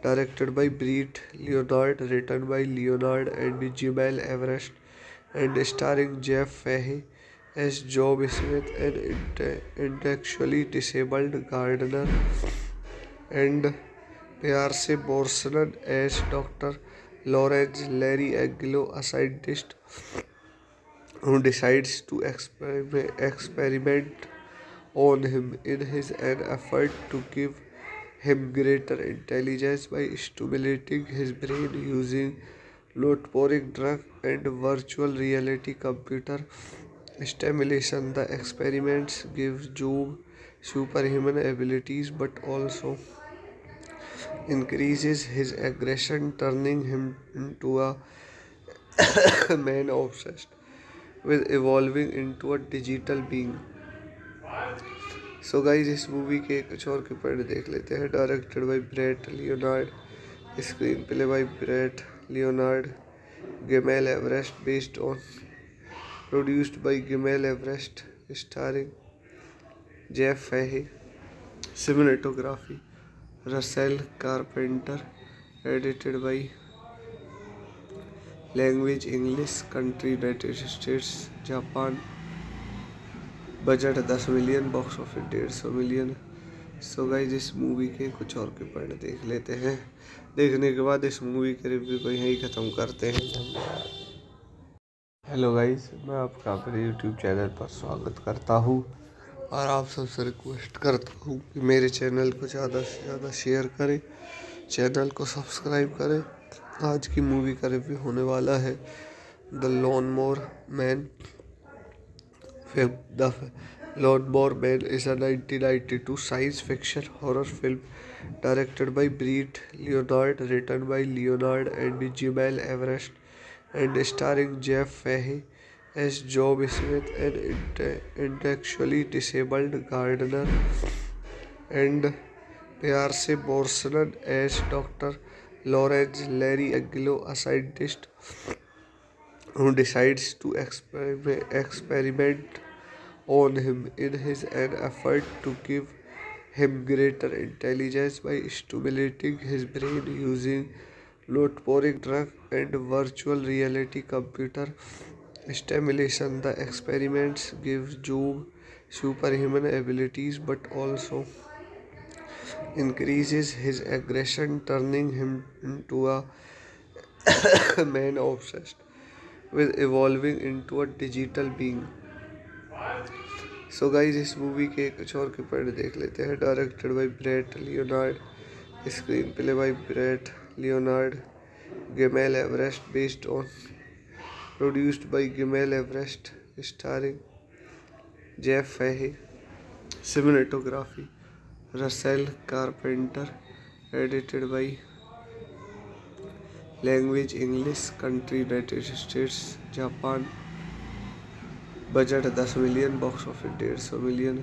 directed by Brett Leonard, written by Leonard and Jamal Everest, and starring Jeff Fahey as Job Smith, an intellectually disabled gardener, and Pierce Brosnan as Dr. Lawrence Larry Angelo, a scientist who decides to experiment on him in an effort to give him greater intelligence by stimulating his brain using load-pouring drug and virtual reality computer stimulation. The experiments give Job superhuman abilities but also increases his aggression, turning him into a man obsessed with evolving into a digital being. So guys इस movie के कुछ और के point देख लेते हैं। Directed by Brett Leonard, screenplay by Brett Leonard, Gimel Everest, based on, produced by Gimel Everest, starring Jeff Fahey, cinematography Russell Carpenter, edited by language English, country United States Japan, budget 10 million, box office 150 million. So guys इस movie के कुछ और के point देख लेते हैं। देखने के बाद इस मूवी के रिव्यू को यहीं ख़त्म करते हैं। धन्यवाद। हेलो गाइज, मैं आपका अपने यूट्यूब चैनल पर स्वागत करता हूँ और आप सबसे रिक्वेस्ट करता हूँ कि मेरे चैनल को ज़्यादा से ज़्यादा शेयर करें, चैनल को सब्सक्राइब करें। आज की मूवी का रिव्यू होने वाला है the Lawnmower Man. The Lawnmower Man is a 1992 science fiction horror film directed by Brett Leonard, written by Leonard and Jamal Everest, and starring Jeff Fahey as Job Smith, an intellectually disabled gardener, and Pierce Brosnan as Dr. Lawrence Larry Angelo, a scientist who decides to experiment on him in an effort to give him greater intelligence by stimulating his brain using load-pouring drug and virtual reality computer stimulation. The experiments give Job superhuman abilities but also increases his aggression, turning him into a man obsessed with evolving into a digital being. So guys इस movie के कुछ और के point देख लेते हैं। Directed by Brett Leonard, screenplay by Brett Leonard, Gimel Everest, based on produced by Gimel Everest, starring Jeff Fahey, cinematography Russell Carpenter, edited by language English, country United States Japan, budget 10 million, box office 150 million.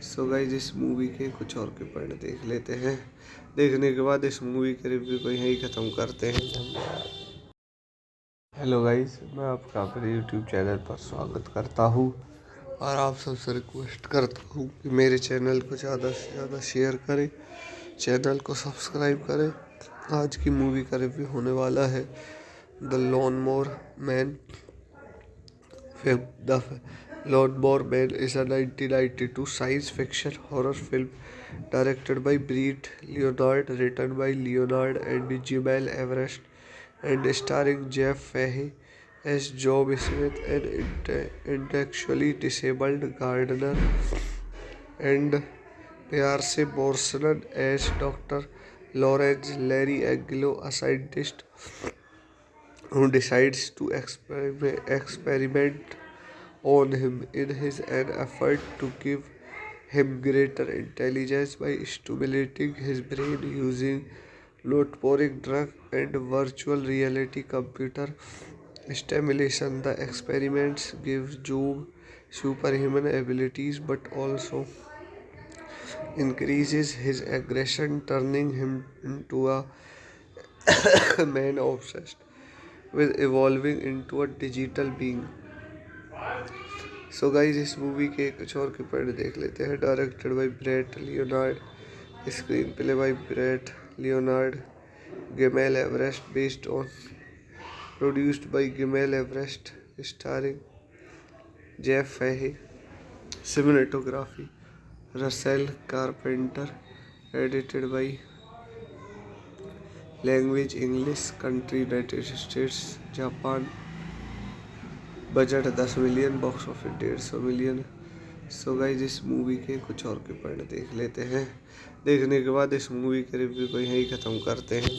So guys इस movie के कुछ और के point देख लेते हैं। देखने के बाद इस मूवी के रिव्यू को यहीं ख़त्म करते हैं। हेलो गाइज, मैं आपका अपने यूट्यूब चैनल पर स्वागत करता हूँ और आप सबसे रिक्वेस्ट करता हूँ कि मेरे चैनल को ज़्यादा से ज़्यादा शेयर करें, चैनल को सब्सक्राइब करें। आज की मूवी का रिव्यू होने वाला है the लॉनमोर man. The Lawnmower Man is a 1992 science fiction horror film directed by Brett Leonard, written by Leonard and Jemele Everest, and starring Jeff Fahey as Job Smith, an intellectually disabled gardener, and Pierce Brosnan as Dr. Lawrence Larry Aguilo, a scientist who decides to experiment on him in an effort to give him greater intelligence by stimulating his brain using load-pouring drug and virtual reality computer stimulation. The experiments give Job superhuman abilities but also increases his aggression, turning him into a man obsessed with evolving into a digital being. So guys इस movie के कुछ और के point देख लेते हैं। Directed by Brett Leonard, screenplay by Brett Leonard, Gimel Everest, based on produced by Gimel Everest, starring Jeff Fahey, cinematography Russell Carpenter, edited by language English, country United States Japan, budget 10 million, box office 150 million. So guys इस movie के कुछ और के point देख लेते हैं। देखने के बाद इस मूवी के रिव्यू को यहीं ख़त्म करते हैं।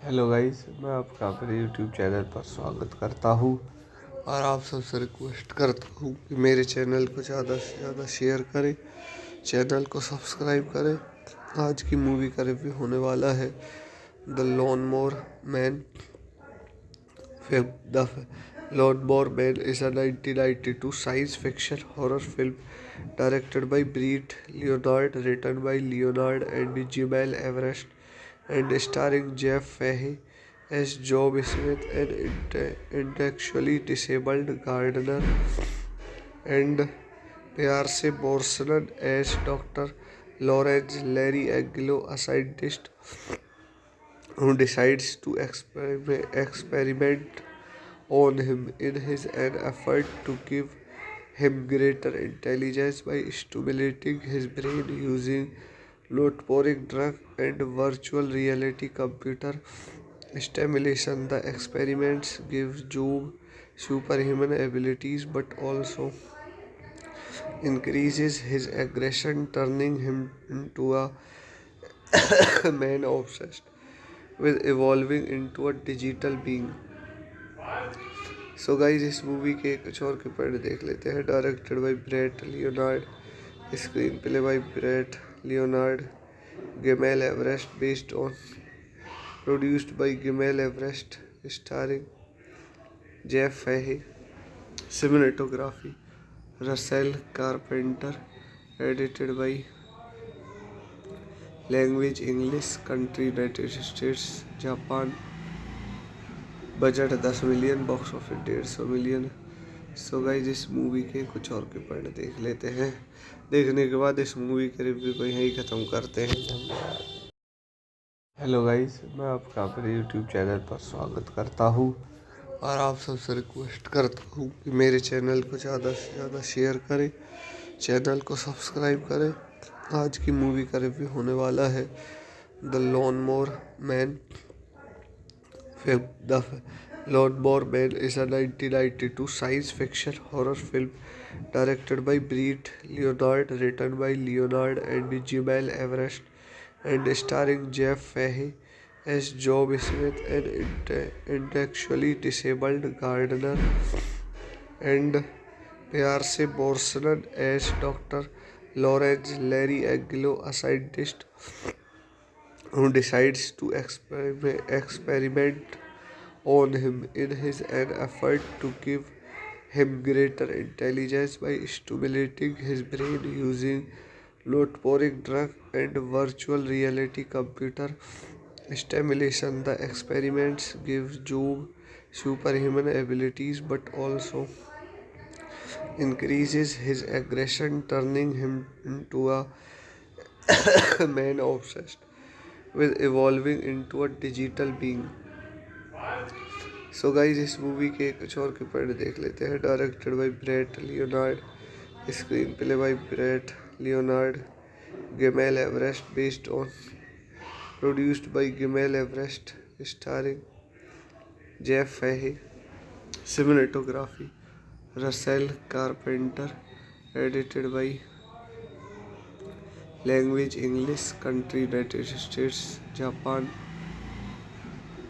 हेलो गाइज, मैं आपका अपने यूट्यूब चैनल पर स्वागत करता हूँ और आप सबसे रिक्वेस्ट करता हूँ कि मेरे चैनल को ज़्यादा से ज़्यादा शेयर करें, चैनल को सब्सक्राइब करें। आज की मूवी का रिव्यू होने वाला है the लॉनमोर man. The Lawnmower Man is a 1992 science fiction horror film directed by Brett Leonard, written by Leonard and Jemele Everest, and starring Jeff Fahey as Job Smith, an intellectually disabled gardener, and Pierce Brosnan as Dr. Lawrence Larry Aguilo, a scientist who decides to experiment on him in an effort to give him greater intelligence by stimulating his brain using load-pouring drug and virtual reality computer stimulation. The experiments give Job superhuman abilities but also increases his aggression, turning him into a man obsessed with evolving into a digital being. So guys इस movie के कुछ और के point देख लेते हैं। Directed by Brett Leonard, screenplay by Brett Leonard, Gimel Everest, based on produced by Gimel Everest, starring Jeff Fahey, cinematography Russell Carpenter, edited by language English, country United States Japan, budget 10 million, box office 150 million. So guys इस movie के कुछ और के point देख लेते हैं। देखने के बाद इस मूवी के रिव्यू को यहीं ख़त्म करते हैं। हेलो गाइज, मैं आपका अपने यूट्यूब चैनल पर स्वागत करता हूँ और आप सबसे रिक्वेस्ट करता हूँ कि मेरे चैनल को ज़्यादा से ज़्यादा शेयर करें, चैनल को सब्सक्राइब करें। आज की मूवी का रिव्यू होने वाला है the लॉनमोर man. The Lawnmower Man is a 1992 science fiction horror film directed by Brett Leonard, written by Leonard and Jamal Everest, and starring Jeff Fahey as Job Smith, an intellectually disabled gardener, and Pierce Brosnan as Dr. Lawrence Larry Angelo, a scientist who decides to experiment on him in his an effort to give him greater intelligence by stimulating his brain using load-pouring drug and virtual reality computer stimulation. The experiments give Job superhuman abilities but also increases his aggression, turning him into a man obsessed with evolving into a digital being. So guys इस movie के कुछ और के point देख लेते हैं। Directed by Brett Leonard, screenplay by Brett Leonard, Gimel Everest, based on produced by Gimel Everest, starring Jeff Fahey, cinematography Russell Carpenter, edited by language English, country United States Japan,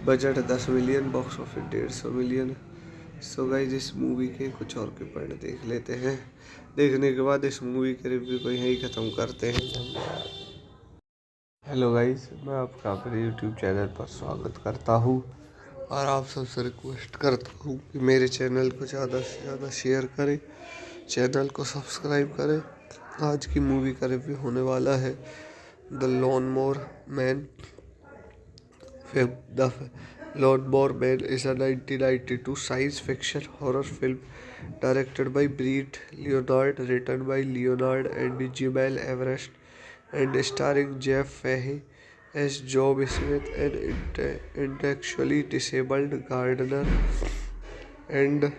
budget 10 million, box office 150 million. So guys इस movie के कुछ और के point देख लेते हैं। देखने के बाद इस मूवी के रिव्यू को यहीं ख़त्म करते हैं। हेलो गाइज, मैं आपका अपने यूट्यूब चैनल पर स्वागत करता हूँ और आप सबसे रिक्वेस्ट करता हूँ कि मेरे चैनल को ज़्यादा से ज़्यादा शेयर करें, चैनल को सब्सक्राइब करें। आज की मूवी का रिव्यू होने वाला है the Lawnmower Man. The Lawnmower Man is a 1992 science fiction horror film directed by Brett Leonard, written by Leonard and Jamal Everest, and starring Jeff Fahey as Job Smith, an intellectually disabled gardener, and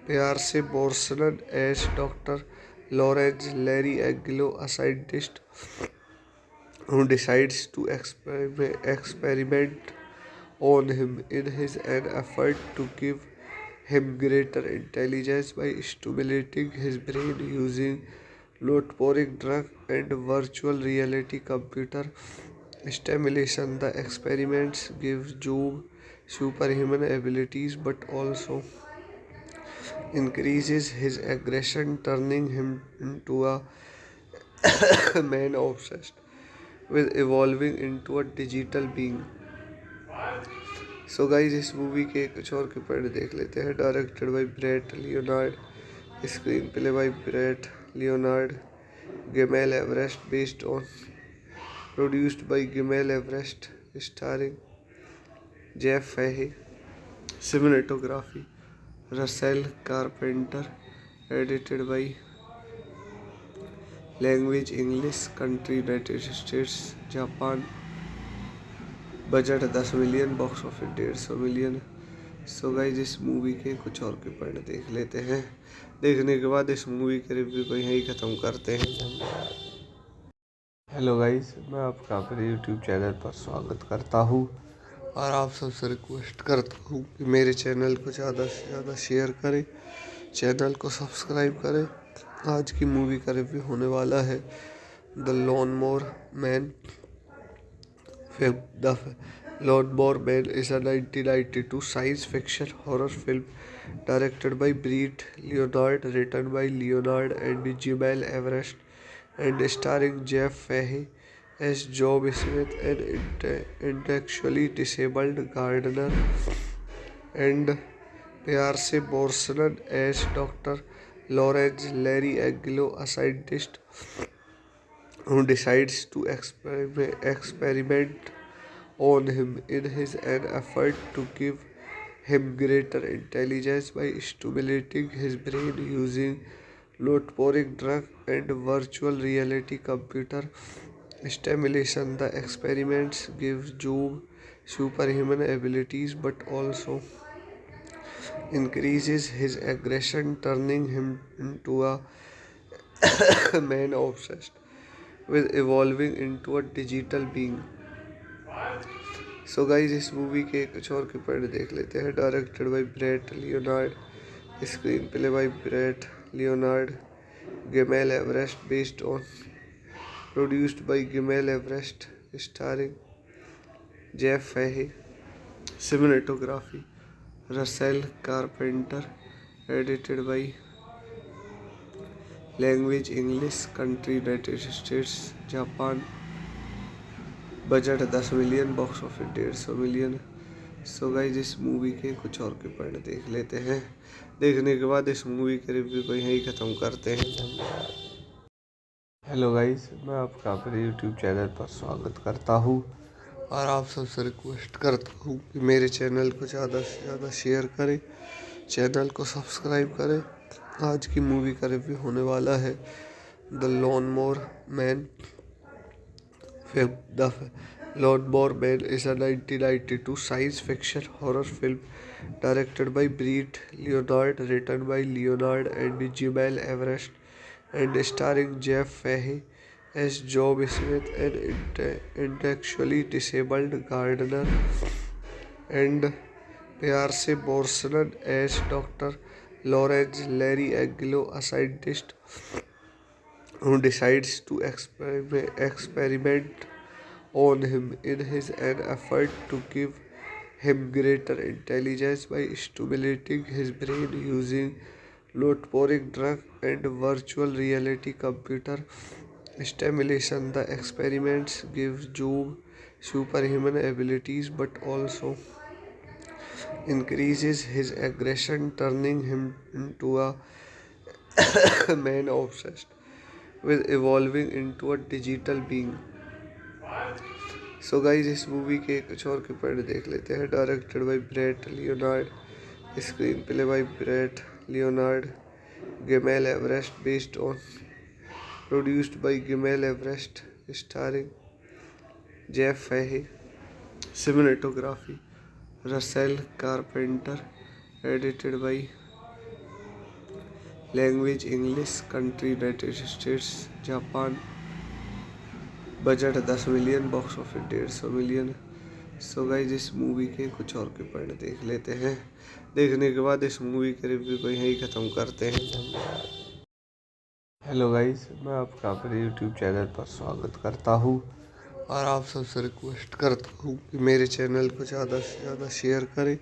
Pierce Brosnan as Dr. Lawrence Larry Angelo, a scientist who decides to experiment on him in his an effort to give him greater intelligence by stimulating his brain using load-pouring drug and virtual reality computer stimulation. The experiments give Job superhuman abilities but also increases his aggression, turning him into a man obsessed with evolving into a digital being. So guys इस movie के कुछ और के point देख लेते हैं। Directed by Brett Leonard, screenplay by Brett Leonard, Gimel Everest, based on produced by Gimel Everest, starring Jeff Fahey, cinematography Russell Carpenter, edited by language English, country United States Japan, budget 10 million, box office 150 million. So guys इस movie के कुछ और के point देख लेते हैं। देखने के बाद इस मूवी के रिव्यू को यहीं ख़त्म करते हैं। हेलो गाइज, मैं आपका अपने यूट्यूब चैनल पर स्वागत करता हूँ और आप सबसे रिक्वेस्ट करता हूँ कि मेरे चैनल को ज़्यादा से ज़्यादा शेयर करें, चैनल को सब्सक्राइब करें। आज की मूवी का रिव्यू होने वाला है the Lawnmower Man. The Lawnmower Man is a 1992 science fiction horror film directed by Brett Leonard, written by Leonard and Jamal Everest, and starring Jeff Fahey as Job Smith, an intellectually disabled gardener, and Pierce Brosnan as Dr. Lawrence Larry Angelo, a scientist who decides to experiment on him in his an effort to give him greater intelligence by stimulating his brain using load-pouring drug and virtual reality computer stimulation. The experiments give Job superhuman abilities but also increases his aggression, turning him into a man obsessed with evolving into a digital being. So guys इस movie के कुछ और के point देख लेते हैं। Directed by Brett Leonard, screenplay by Brett Leonard, Gimel Everest, based on produced by Gimel Everest, starring Jeff Fahey, cinematography Russell Carpenter, edited by language English, country United States Japan, budget 10 million, box office 150 million. So guys इस movie के कुछ और के point देख लेते हैं। देखने के बाद इस मूवी के रिव्यू को यहीं ख़त्म करते हैं। हेलो गाइज, मैं आपका अपने यूट्यूब चैनल पर स्वागत करता हूँ और आप सबसे रिक्वेस्ट करता हूँ कि मेरे चैनल को ज़्यादा से ज़्यादा शेयर करें, चैनल को सब्सक्राइब करें। आज की मूवी का रिव्यू होने वाला है the लॉनमोर man. The Lawnmower Man is a 1992 science fiction horror film directed by Brett Leonard, written by Leonard and Jemele Everest, and starring Jeff Fahey as Job Smith, an intellectually disabled gardener, and Pierce Brosnan as Dr. Lawrence Larry Aguilo, a scientist who decides to experiment on him in an effort to give him greater intelligence by stimulating his brain using load-pouring drug and virtual reality computer stimulation. The experiments give Job superhuman abilities but also increases his aggression, turning him into a man obsessed with evolving into a digital being. So guys इस movie के कुछ और के point देख लेते हैं। Directed by Brett Leonard, screenplay by Brett Leonard, Gimel Everest, based on produced by Gimel Everest, starring Jeff Fahey, cinematography Russell Carpenter, edited by language English, country United States Japan, budget 10 million, box office 150 million. So guys इस movie के कुछ और के point देख लेते हैं। देखने के बाद इस मूवी के रिव्यू को यहीं ख़त्म करते हैं। हेलो गाइज, मैं आपका अपने यूट्यूब चैनल पर स्वागत करता हूँ और आप सबसे रिक्वेस्ट करता हूँ कि मेरे चैनल को ज़्यादा से ज़्यादा शेयर करें,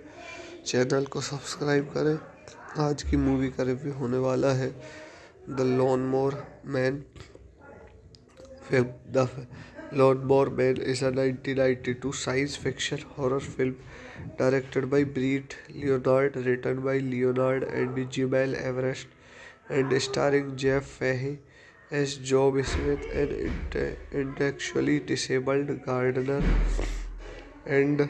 चैनल को सब्सक्राइब करें। आज की मूवी का रिव्यू होने वाला है the लॉनमोर man. The Lawnmower Man is a 1992 science fiction horror film directed by Brett Leonard, written by Leonard and Jemele Everest, and starring Jeff Fahey as Job Smith, an intellectually disabled gardener, and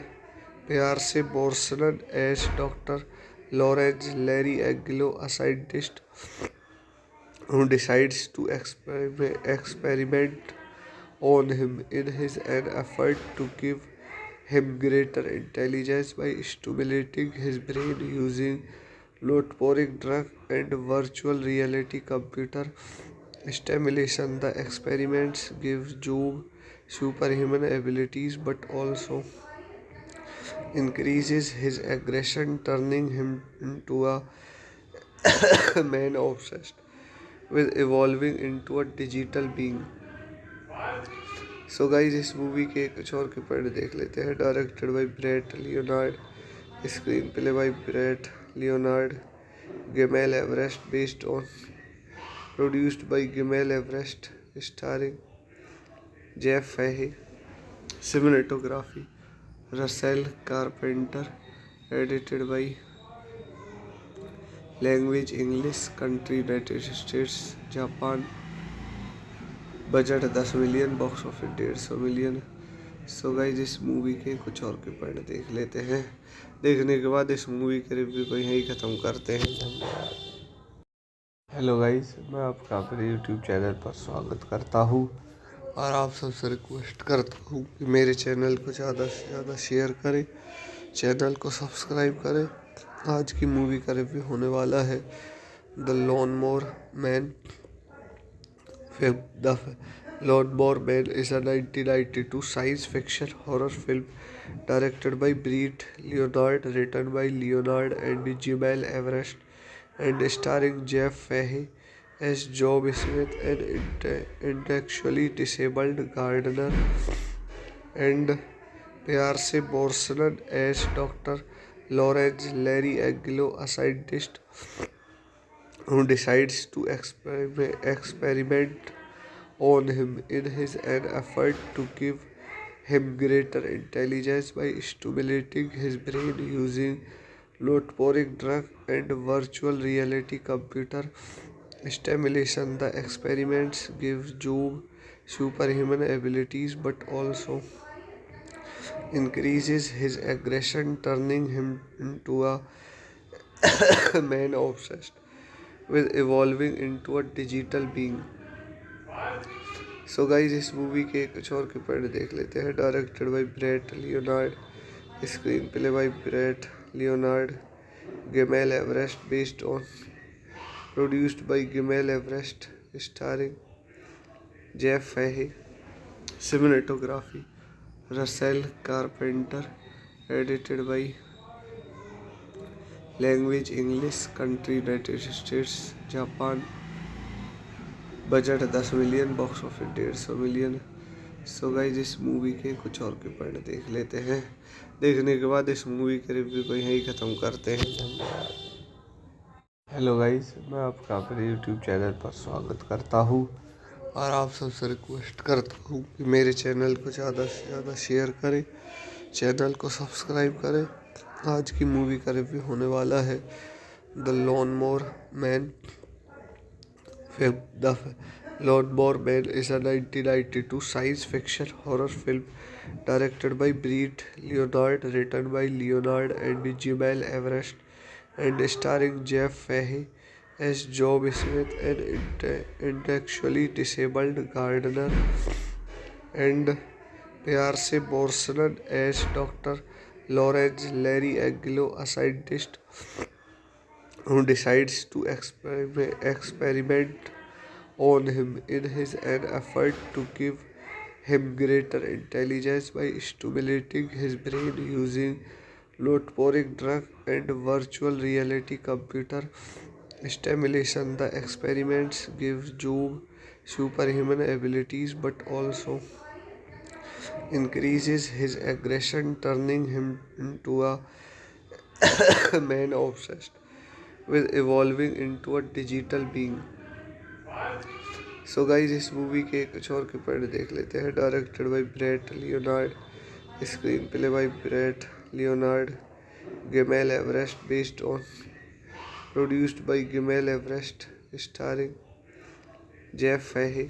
Pierce Brosnan as Dr. Lawrence Larry Aguilo, a scientist who decides to experiment on him in an effort to give him greater intelligence by stimulating his brain using load-pouring drug and virtual reality computer stimulation. The experiments give Job superhuman abilities but also increases his aggression, turning him into a man obsessed with evolving into a digital being. So guys इस movie के कुछ और के point देख लेते हैं। Directed by Brett Leonard, screenplay by Brett Leonard, Gimel Everest, based on produced by Gimel Everest, starring Jeff Fahey, cinematography Russell Carpenter, edited by language English, country United States Japan, budget 10 million, box office 150 million. So guys इस movie के कुछ और के point देख लेते हैं। देखने के बाद इस मूवी के रिव्यू को यहीं ख़त्म करते हैं। हेलो गाइज, मैं आपका अपने यूट्यूब चैनल पर स्वागत करता हूँ और आप सबसे रिक्वेस्ट करता हूँ कि मेरे चैनल को ज़्यादा से ज़्यादा शेयर करें, चैनल को सब्सक्राइब करें। आज की मूवी का रिव्यू होने वाला है the लॉनमोर man. The Lawnmower Man is a 1992 science fiction horror film directed by Brett Leonard, written by Leonard and Jemele Everest, and starring Jeff Fahey as Job Smith, an intellectually disabled gardener, and Pierce Brosnan as Dr. Lawrence Larry Angelo, a scientist who decides to experiment on him in his an effort to give him greater intelligence by stimulating his brain using load-pouring drug and virtual reality computer stimulation. The experiments give Job superhuman abilities but also increases his aggression, turning him into a man obsessed with evolving into a digital being. So guys इस movie के कुछ और के point देख लेते हैं। Directed by Brett Leonard, screenplay by Brett Leonard, Gimel Everest, based on produced by Gimel Everest, starring Jeff Fahey, cinematography Russell Carpenter, edited by language English, country United States Japan, budget 10 million, box office 150 million. So guys इस movie के कुछ और के point देख लेते हैं। देखने के बाद इस मूवी के रिव्यू को यहीं ख़त्म करते हैं। धन्यवाद। हेलो गाइज, मैं आपका अपने यूट्यूब चैनल पर स्वागत करता हूँ और आप सबसे रिक्वेस्ट करता हूँ कि मेरे चैनल को ज़्यादा से ज़्यादा शेयर करें, चैनल को सब्सक्राइब करें। आज की मूवी का रिव्यू होने वाला है the Lawnmower Man. The Lawnmower Man is a 1992 science fiction horror film directed by Brett Leonard, written by Leonard and Jemele Everest, and starring Jeff Fahey as Job Smith, an intellectually disabled gardener, and Pierce Brosnan as Dr. Lawrence Larry Angelo, a scientist who decides to experiment on him in his an effort to give him greater intelligence by stimulating his brain using load-pouring drug and virtual reality computer stimulation. The experiments give Job superhuman abilities but also increases his aggression, turning him into a man obsessed with evolving into a digital being. So guys इस movie के कुछ और के point देख लेते हैं। Directed by Brett Leonard, screenplay by Brett Leonard, Gimel Everest, based on produced by Gimel Everest, starring Jeff Fahey,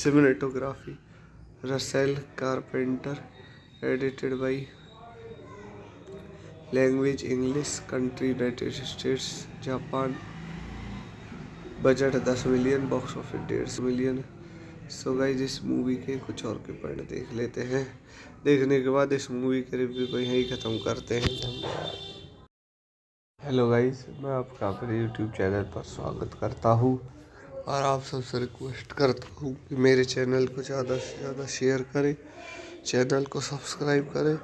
cinematography Russell Carpenter, edited by language English, country United States Japan, budget 10 million, box office 150 million. So guys इस movie के कुछ और के point देख लेते हैं। देखने के बाद इस मूवी के रिव्यू को यहीं ख़त्म करते हैं। धन्यवाद। हेलो गाइज, मैं आपका अपने यूट्यूब चैनल पर स्वागत करता हूँ और आप सबसे रिक्वेस्ट करता हूँ कि मेरे चैनल को ज़्यादा से ज़्यादा शेयर करें, चैनल को सब्सक्राइब करें।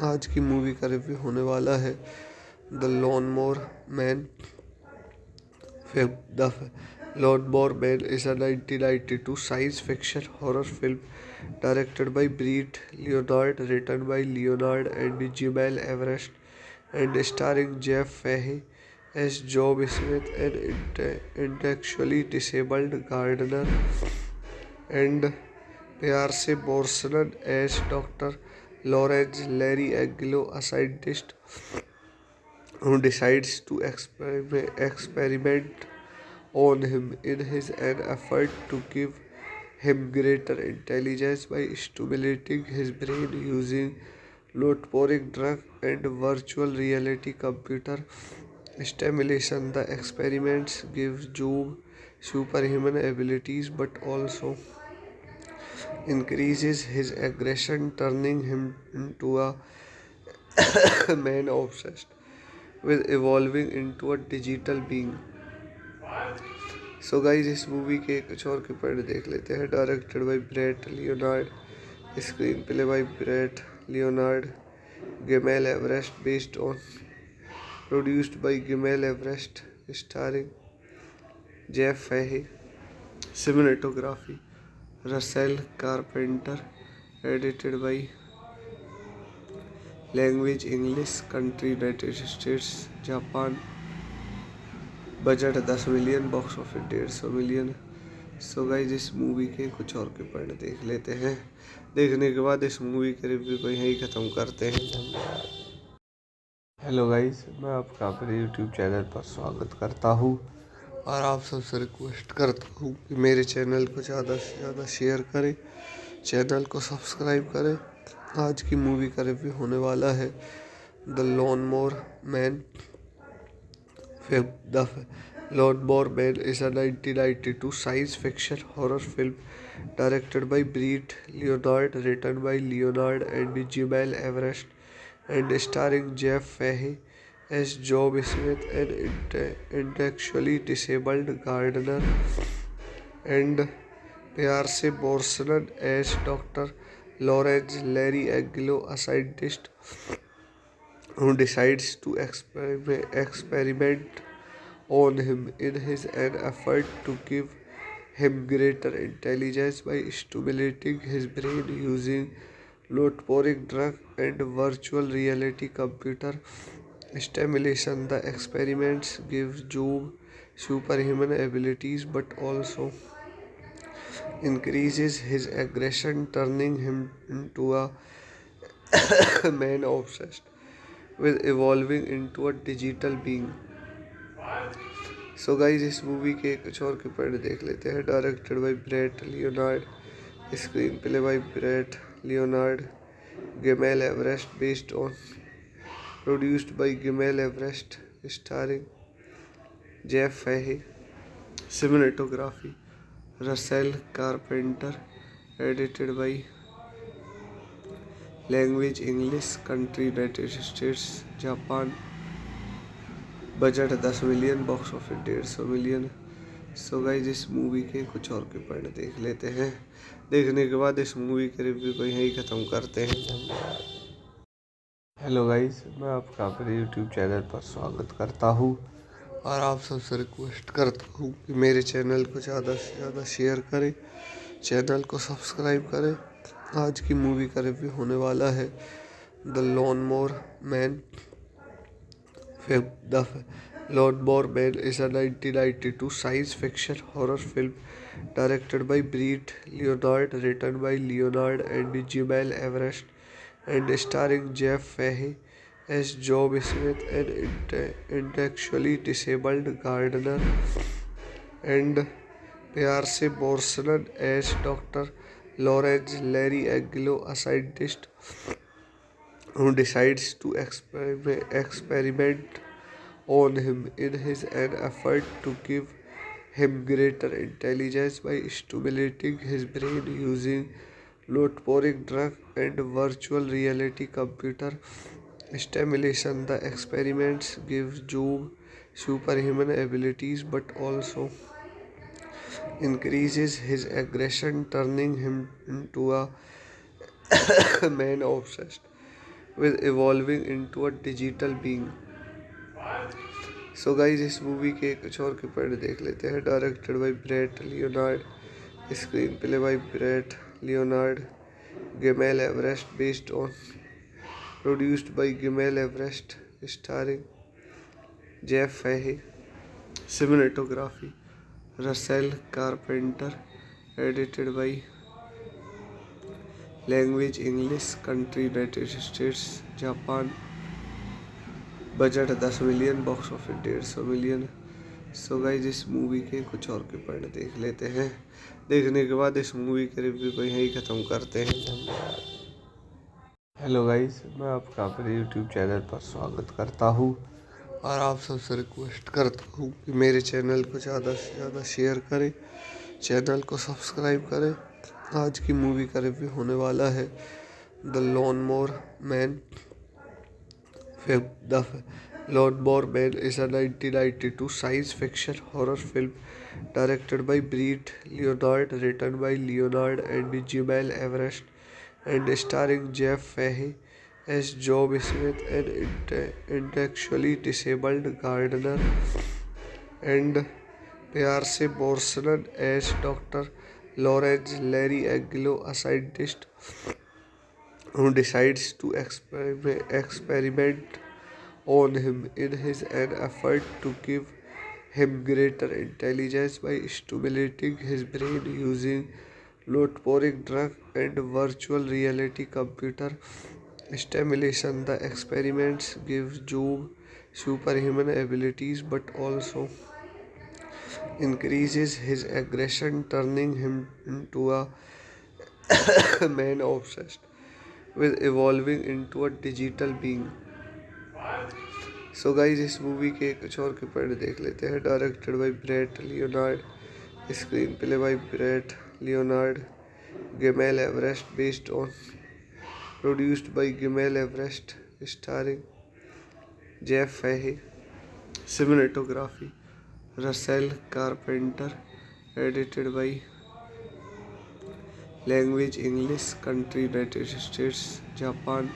आज की मूवी का रिव्यू होने वाला है the Lawnmower Man. The Lawnmower Man is a 1992 science fiction horror film directed by Brett Leonard, written by Leonard and Jemele Everest, and starring Jeff Fahey as Job Smith, an intellectually disabled gardener, and Pierce Brosnan as Dr. Lawrence Larry Angelo, a scientist who decides to experiment on him in his an effort to give him greater intelligence by stimulating his brain using load-pouring drug and virtual reality computer stimulation. The experiments give Job superhuman abilities but also increases his aggression, turning him into a man obsessed with evolving into a digital being. So guys इस movie के कुछ और के point देख लेते हैं। Directed by Brett Leonard, screenplay by Brett Leonard, Gimel Everest, based on produced by Gimel Everest, starring Jeff Fahey, cinematography Russell Carpenter, edited by language English, country United States Japan, budget 10 million, box office 150 million. So guys इस movie के कुछ और के point देख लेते हैं। देखने के बाद इस मूवी के रिव्यू को यहीं ख़त्म करते हैं। धन्यवाद। हेलो गाइज, मैं आपका अपने यूट्यूब चैनल पर स्वागत करता हूँ और आप सबसे रिक्वेस्ट करता हूँ कि मेरे चैनल को ज़्यादा से ज़्यादा शेयर करें, चैनल को सब्सक्राइब करें। आज की मूवी का रिव्यू होने वाला है the लॉनमोर man. The Lawnmower Man is a 1992 science fiction horror film directed by Brett Leonard, written by Leonard and Jemele Everest, and starring Jeff Fahey as Job Smith, an intellectually disabled gardener, and Pierce Brosnan as Dr. Lawrence Larry Aguilo, a scientist who decides to experiment on him in an effort to give him greater intelligence by stimulating his brain using load-pouring drug and virtual reality computer stimulation. The experiments give Job superhuman abilities but also increases his aggression, turning him into a man obsessed with evolving into a digital being. So guys इस movie के कुछ और के point देख लेते हैं। Directed by Brett Leonard, screenplay by Brett Leonard, Gimel Everest, based on produced by Gimel Everest, starring Jeff Fahey, cinematography Russell Carpenter, edited by language English, country United States Japan, budget 10 million, box office 150 million. So guys इस movie के कुछ और के point देख लेते हैं। देखने के बाद इस मूवी के रिव्यू को यहीं ख़त्म करते हैं। धन्यवाद। हेलो गाइज, मैं आपका अपने यूट्यूब चैनल पर स्वागत करता हूँ और आप सबसे रिक्वेस्ट करता हूँ कि मेरे चैनल को ज़्यादा से ज़्यादा शेयर करें, चैनल को सब्सक्राइब करें। आज की मूवी का रिव्यू होने वाला है the लॉनमोर man. The Lawnmower Man is a 1992 science fiction horror film directed by Brett Leonard, written by Leonard and Jemele Everest, and starring Jeff Fahey as Job Smith, an intellectually disabled gardener, and Pierce Brosnan as Dr. Lawrence Larry Aguilo, a scientist who decides to experiment on him in an effort to give him greater intelligence by stimulating his brain using load-pouring drug and virtual reality computer stimulation. The experiments give Job superhuman abilities but also increases his aggression, turning him into a man obsessed with evolving into a digital being. So guys इस movie के कुछ और के point देख लेते हैं। Directed by Brett Leonard, screenplay by Brett Leonard, Gimel Everest, based on produced by Gimel Everest, starring Jeff Fahey, cinematography Russell Carpenter, edited by language English, country United States Japan, budget 10 million, box office 150 million. So guys इस movie के कुछ और के point देख लेते हैं। देखने के बाद इस मूवी के रिव्यू को यहीं ख़त्म करते हैं। धन्यवाद। हेलो गाइज, मैं आपका अपने यूट्यूब चैनल पर स्वागत करता हूँ और आप सबसे रिक्वेस्ट करता हूँ कि मेरे चैनल को ज़्यादा से ज़्यादा शेयर करें, चैनल को सब्सक्राइब करें। आज की मूवी का रिव्यू होने वाला है the लॉनमोर man. The Lawnmower Man is a 1992 science fiction horror film directed by Brett Leonard, written by Leonard and Jemele Everest, and starring Jeff Fahey as Job Smith, an intellectually disabled gardener, and Pierce Brosnan as Dr. Lawrence Larry Angelo, a scientist who decides to experiment on him in his an effort to give him greater intelligence by stimulating his brain using load-pouring drug and virtual reality computer stimulation. The experiments give Job superhuman abilities but also increases his aggression, turning him into a man obsessed with evolving into a digital being. So guys इस movie के कुछ और के point देख लेते हैं। Directed by Brett Leonard, screenplay by Brett Leonard, Gimel Everest, based on produced by Gimel Everest, starring Jeff Fahey, cinematography Russell Carpenter, edited by language English, country United States Japan,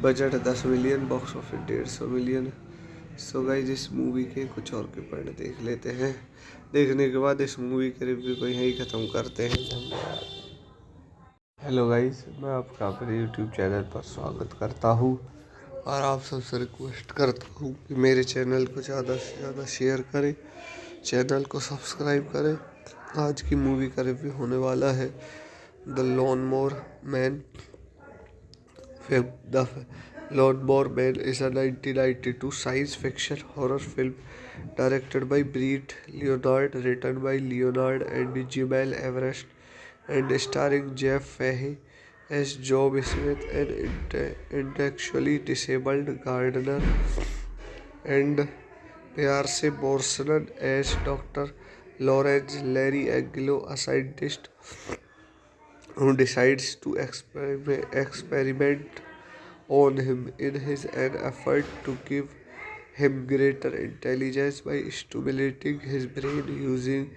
budget 10 million, box office 150 million. So guys इस movie के कुछ और के point देख लेते हैं। देखने के बाद इस मूवी के रिव्यू को यहीं ख़त्म करते हैं। हेलो गाइज, मैं आपका अपने यूट्यूब चैनल पर स्वागत करता हूँ और आप सबसे रिक्वेस्ट करता हूँ कि मेरे चैनल को ज़्यादा से ज़्यादा शेयर करें, चैनल को सब्सक्राइब करें। आज की मूवी का रिव्यू होने वाला है the Lawnmower Man. The Lawnmower Man is a 1992 science fiction horror film directed by Brett Leonard, written by Leonard and Jemele Everest, and starring Jeff Fahey as Job Smith, an intellectually disabled gardener, and Pierce Brosnan as Dr. Lawrence Larry Angelo, a scientist who decides to experiment on him in his an effort to give him greater intelligence by stimulating his brain using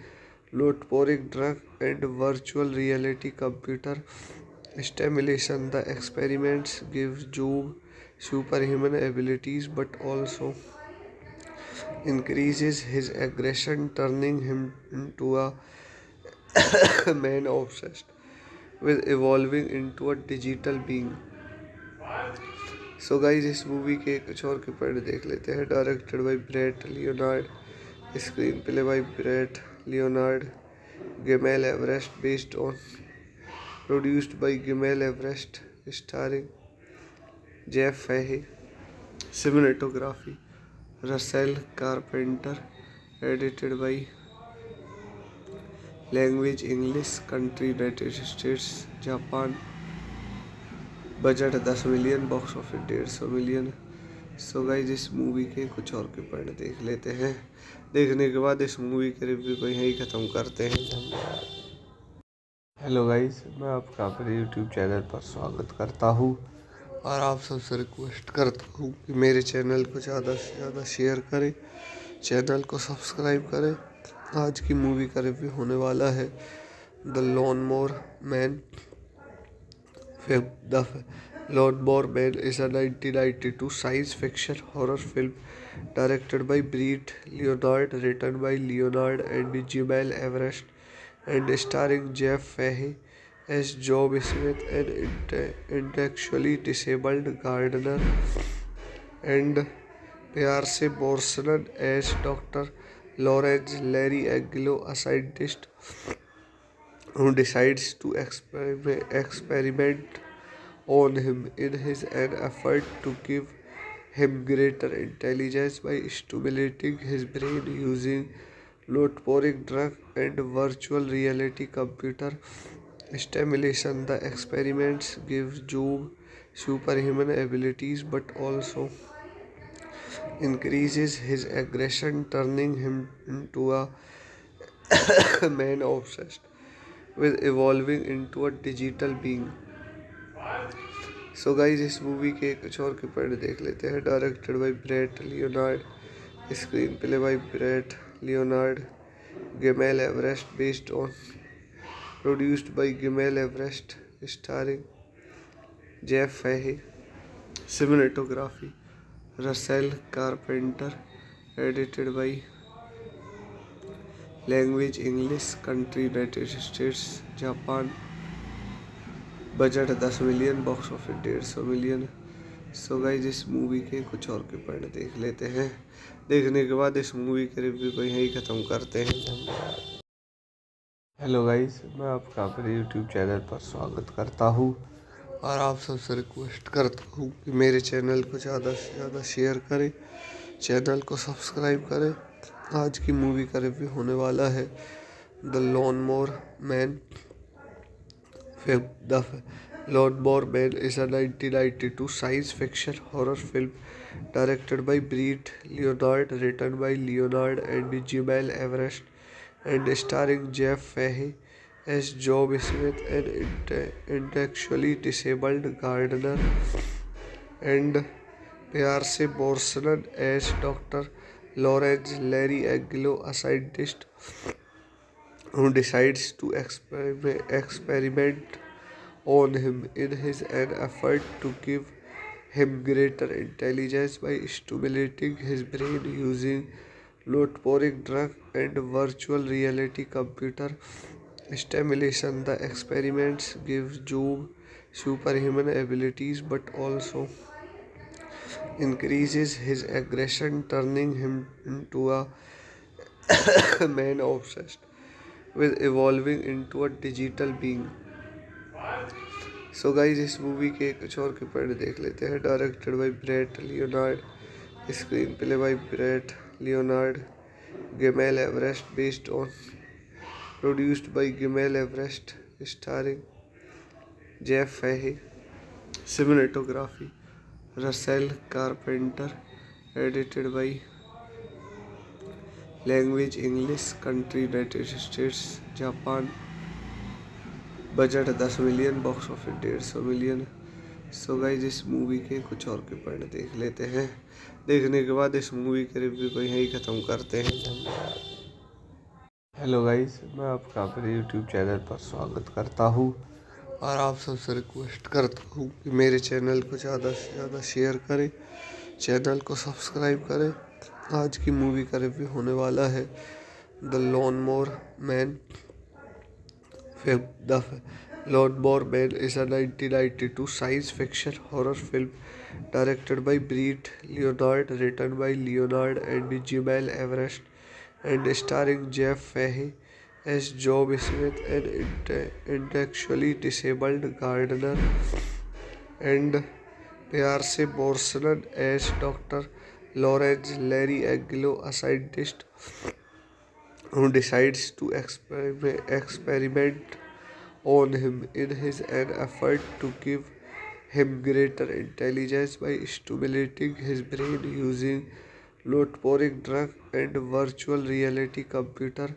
load-pouring drug and virtual reality computer stimulation. The experiments give Job superhuman abilities but also increases his aggression, turning him into a man obsessed with evolving into a digital being. So guys इस movie के कुछ और के point देख लेते हैं। Directed by Brett Leonard, screenplay by Brett Leonard, Gimel Everest, based on produced by Gimel Everest, starring Jeff Fahey, cinematography Russell Carpenter, edited by language English, country United States Japan, budget 10 million, box office 150 million. So guys इस movie के कुछ और के point देख लेते हैं। देखने के बाद इस मूवी के रिव्यू को यहीं ख़त्म करते हैं। हेलो गाइज, मैं आपका अपने यूट्यूब चैनल पर स्वागत करता हूँ और आप सबसे रिक्वेस्ट करता हूँ कि मेरे चैनल को ज़्यादा से ज़्यादा शेयर करें, चैनल को सब्सक्राइब करें। आज की मूवी का रिव्यू होने वाला है the Lawnmower Man. The Lawnmower Man is a 1992 science fiction horror film directed by Brett Leonard, written by Leonard and Jemele Everest, and starring Jeff Fahey as Job Smith, an intellectually disabled gardener, and Pierce Brosnan as Dr. Lawrence Larry Angelo, a scientist who decides to experiment on him in his an effort to give him greater intelligence by stimulating his brain using load-pouring drug and virtual reality computer stimulation. The experiments give Job superhuman abilities but also increases his aggression, turning him into a man obsessed with evolving into a digital being. So guys इस movie के कुछ और के point देख लेते हैं। Directed by Brett Leonard, screenplay by Brett Leonard, Gimel Everest based on, produced by Gimel Everest, starring Jeff Fahey, cinematography Russell Carpenter, edited by language English, country United States Japan, budget 10 million, box office 150 million. So guys इस movie के कुछ और के point देख लेते हैं। देखने के बाद इस मूवी के रिव्यू को यहीं ख़त्म करते हैं। हेलो गाइज, मैं आपका अपने यूट्यूब चैनल पर स्वागत करता हूँ और आप सबसे रिक्वेस्ट करता हूँ कि मेरे चैनल को ज़्यादा से ज़्यादा शेयर करें, चैनल को सब्सक्राइब करें। आज की मूवी का रिव्यू होने वाला है the lawn more man. The Lawnmower Man is a 1992 science fiction horror film directed by Brett Leonard, written by Leonard and Jamal Everest, and starring Jeff Fahey as Job Smith, an intellectually disabled gardener, and Pierce Brosnan as Dr. Lawrence Larry Aguilo, a scientist who decides to experiment on him in an effort to give him greater intelligence by stimulating his brain using load-pouring drug and virtual reality computer stimulation. The experiments give Job superhuman abilities but also increases his aggression, turning him into a man obsessed with evolving into a digital being. So guys इस movie के कुछ और के point देख लेते हैं। Directed by Brett Leonard, screenplay by Brett Leonard, Gimel Everest based on, produced by Gimel Everest, starring Jeff Fahey, cinematography Russell Carpenter, edited by language English, country United States Japan, budget 10 million, box office 150 million. So guys इस movie के कुछ और के point देख लेते हैं। देखने के बाद इस मूवी के रिव्यू को यहीं ख़त्म करते हैं। हेलो गाइज, मैं आपका अपने यूट्यूब चैनल पर स्वागत करता हूँ और आप सबसे रिक्वेस्ट करता हूँ कि मेरे चैनल को ज़्यादा से ज़्यादा शेयर करें, चैनल को सब्सक्राइब करें। आज की मूवी का रिव्यू होने वाला है the lawn more man. The Lawnmower Man is a 1992 science fiction horror film directed by Brett Leonard, written by Leonard and Jamal Everest, and starring Jeff Fahey as Job Smith, an intellectually disabled gardener, and Pierce Brosnan as Dr. Lawrence Larry Aguilo, a scientist who decides to experiment on him in an effort to give him greater intelligence by stimulating his brain using load-pouring drug and virtual reality computer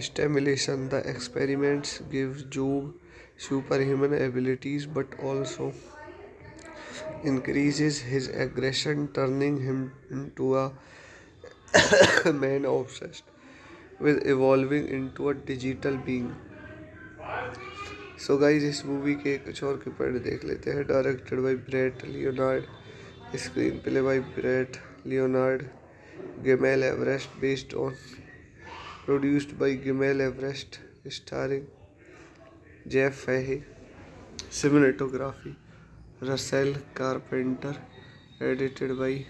stimulation. The experiments give Job superhuman abilities but also increases his aggression, turning him into a man obsessed with evolving into a digital being. So guys इस movie के कुछ और के point देख लेते हैं। Directed by Brett Leonard, screenplay by Brett Leonard, Gimel Everest based on, produced by Gimel Everest, starring Jeff Fahey, cinematography Russell Carpenter, edited by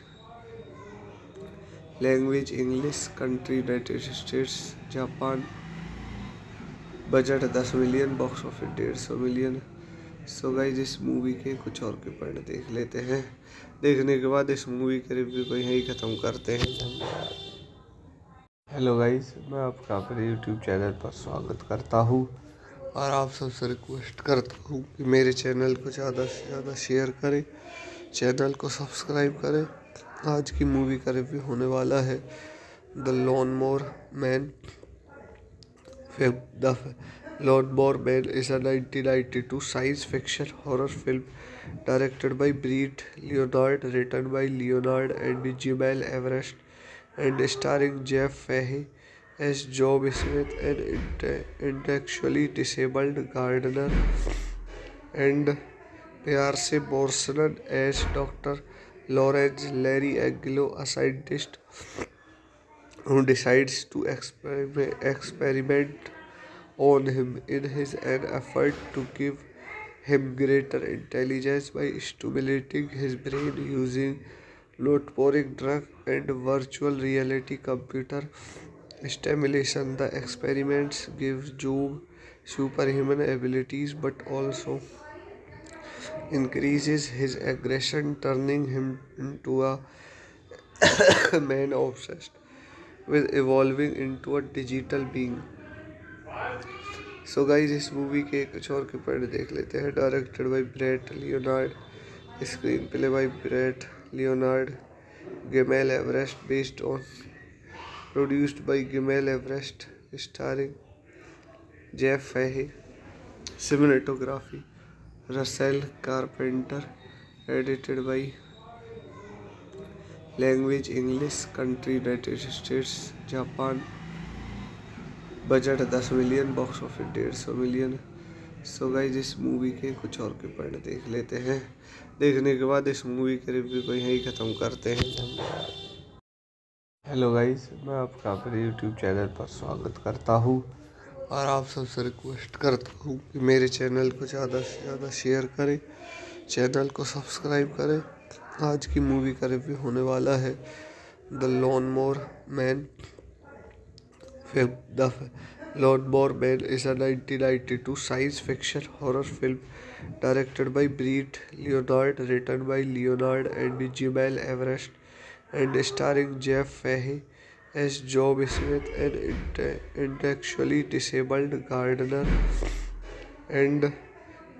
language English, country United States Japan, budget 10 million, box office 150 million. So guys इस movie के कुछ और के point देख लेते हैं। देखने के बाद इस मूवी के रिव्यू को यहीं ख़त्म करते हैं। हेलो गाइज, मैं आपका अपने यूट्यूब चैनल पर स्वागत करता हूँ और आप सबसे रिक्वेस्ट करता हूँ कि मेरे चैनल को ज़्यादा से ज़्यादा शेयर करें, चैनल को सब्सक्राइब करें। आज की मूवी का रिव्यू होने वाला है the lawn more man. The Lawnmower Man is a 1992 science fiction horror film directed by Brett Leonard, written by Leonard and Jemele Everest, and starring Jeff Fahey as Job Smith, an intellectually disabled gardener, and Pierce Brosnan as Dr. Lawrence Larry Angelo, a scientist who decides to experiment on him in his an effort to give him greater intelligence by stimulating his brain using load-pouring drug and virtual reality computer stimulation. The experiments give Job superhuman abilities but also increases his aggression, turning him into a man obsessed with evolving into a digital being. So guys इस movie के कुछ और के point देख लेते हैं। Directed by Brett Leonard, screenplay by Brett Leonard, Gimel Everest, based on produced by Gimel Everest, starring Jeff Fahey, cinematography Russell Carpenter, edited by language English, country United States Japan, budget 10 million, box office 150 million. So guys इस movie के कुछ और के point देख लेते हैं। देखने के बाद इस मूवी के रिव्यू को यहीं ख़त्म करते हैं। हेलो गाइस, मैं आपका अपने यूट्यूब चैनल पर स्वागत करता हूं और आप सबसे रिक्वेस्ट करता हूं कि मेरे चैनल को ज़्यादा से ज़्यादा शेयर करें, चैनल को सब्सक्राइब करें। आज की मूवी का रिव्यू होने वाला है the Lawnmower Man. The Lawnmower Man is a 1992 science fiction horror film directed by Brett Leonard, written by Leonard and Jemele Everest, and starring Jeff Fahey as Job Smith, an intellectually disabled gardener, and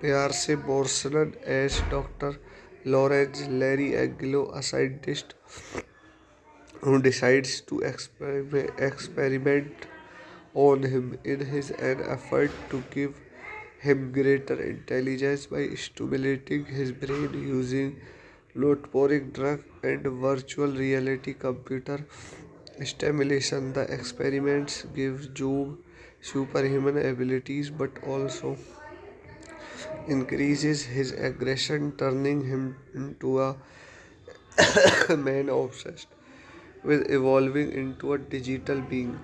Pierce Brosnan as Dr. Lawrence Larry Angelo, a scientist who decides to experiment on him in his an effort to give him greater intelligence by stimulating his brain using load-pouring drug and virtual reality computer stimulation. The experiments give Job superhuman abilities but also increases his aggression, turning him into a man obsessed with evolving into a digital being.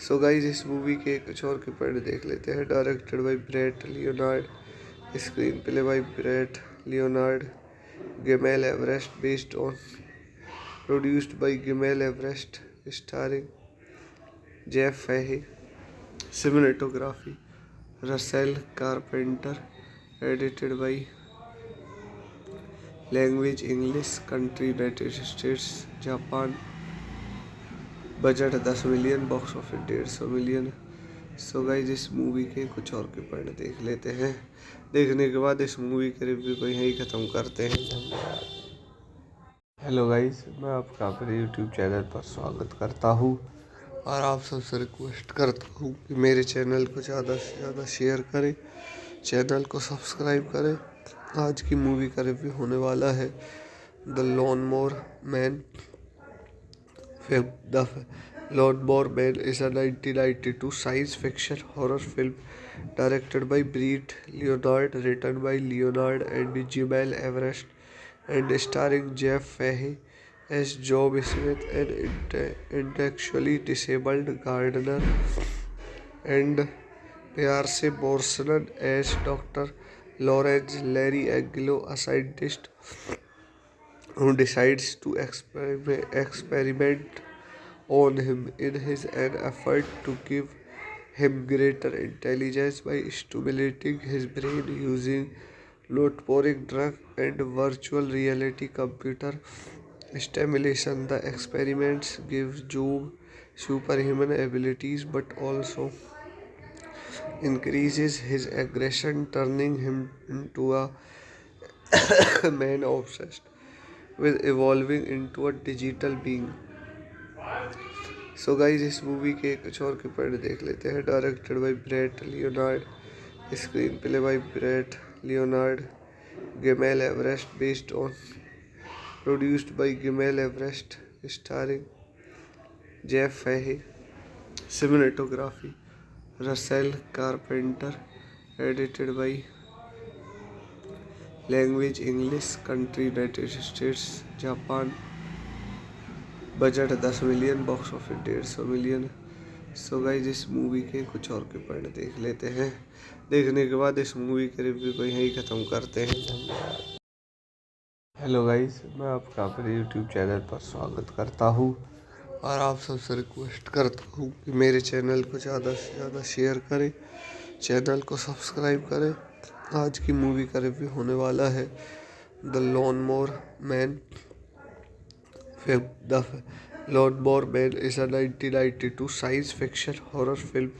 So guys इस movie के कुछ और के point देख लेते हैं। Directed by Brett Leonard, screenplay by Brett Leonard, Gimel Everest, based on produced by Gimel Everest, starring Jeff Fahey, cinematography Russell Carpenter, edited by language English, country United States Japan, budget 10 million, box office 150 million. So guys इस movie के कुछ और के point देख लेते हैं। देखने के बाद इस मूवी के रिव्यू को यहीं ख़त्म करते हैं। हेलो गाइस, मैं आपका अपने यूट्यूब चैनल पर स्वागत करता हूं और आप सबसे रिक्वेस्ट करता हूं कि मेरे चैनल को ज़्यादा से ज़्यादा शेयर करें, चैनल को सब्सक्राइब करें। आज की मूवी का रिव्यू होने वाला है the Lawnmower Man. The Lawnmower Man is a 1992 science fiction horror film directed by Brett Leonard, written by Leonard and Jemele Everest, and starring Jeff Fahey as Job Smith, an intellectually disabled gardener, and Pierce Brosnan as Dr. Lawrence Larry Angelo, a scientist who decides to experiment on him in his an effort to give him greater intelligence by stimulating his brain using load-pouring drug and virtual reality computer stimulation. The experiments give Job superhuman abilities but also increases his aggression, turning him into a man obsessed with evolving into a digital being. So guys इस movie के कुछ और के point देख लेते हैं। Directed by Brett Leonard, screenplay by Brett Leonard, Gimel Everest, based on produced by Gimel Everest, starring Jeff Fahey, cinematography Russell Carpenter, edited by language English, country United States Japan, budget 10 million, box office 150 million. So guys इस movie के कुछ और के point देख लेते हैं। देखने के बाद इस मूवी के रिव्यू को यहीं ख़त्म करते हैं। धन्यवाद। हेलो गाइज, मैं आपका अपने यूट्यूब चैनल पर स्वागत करता हूँ और आप सबसे रिक्वेस्ट करता हूँ कि मेरे चैनल को ज़्यादा से ज़्यादा शेयर करें, चैनल को सब्सक्राइब करें। आज की मूवी का रिव्यू होने वाला है the लॉनमोर Man. The लॉनमोर Man is a 1992 science fiction horror film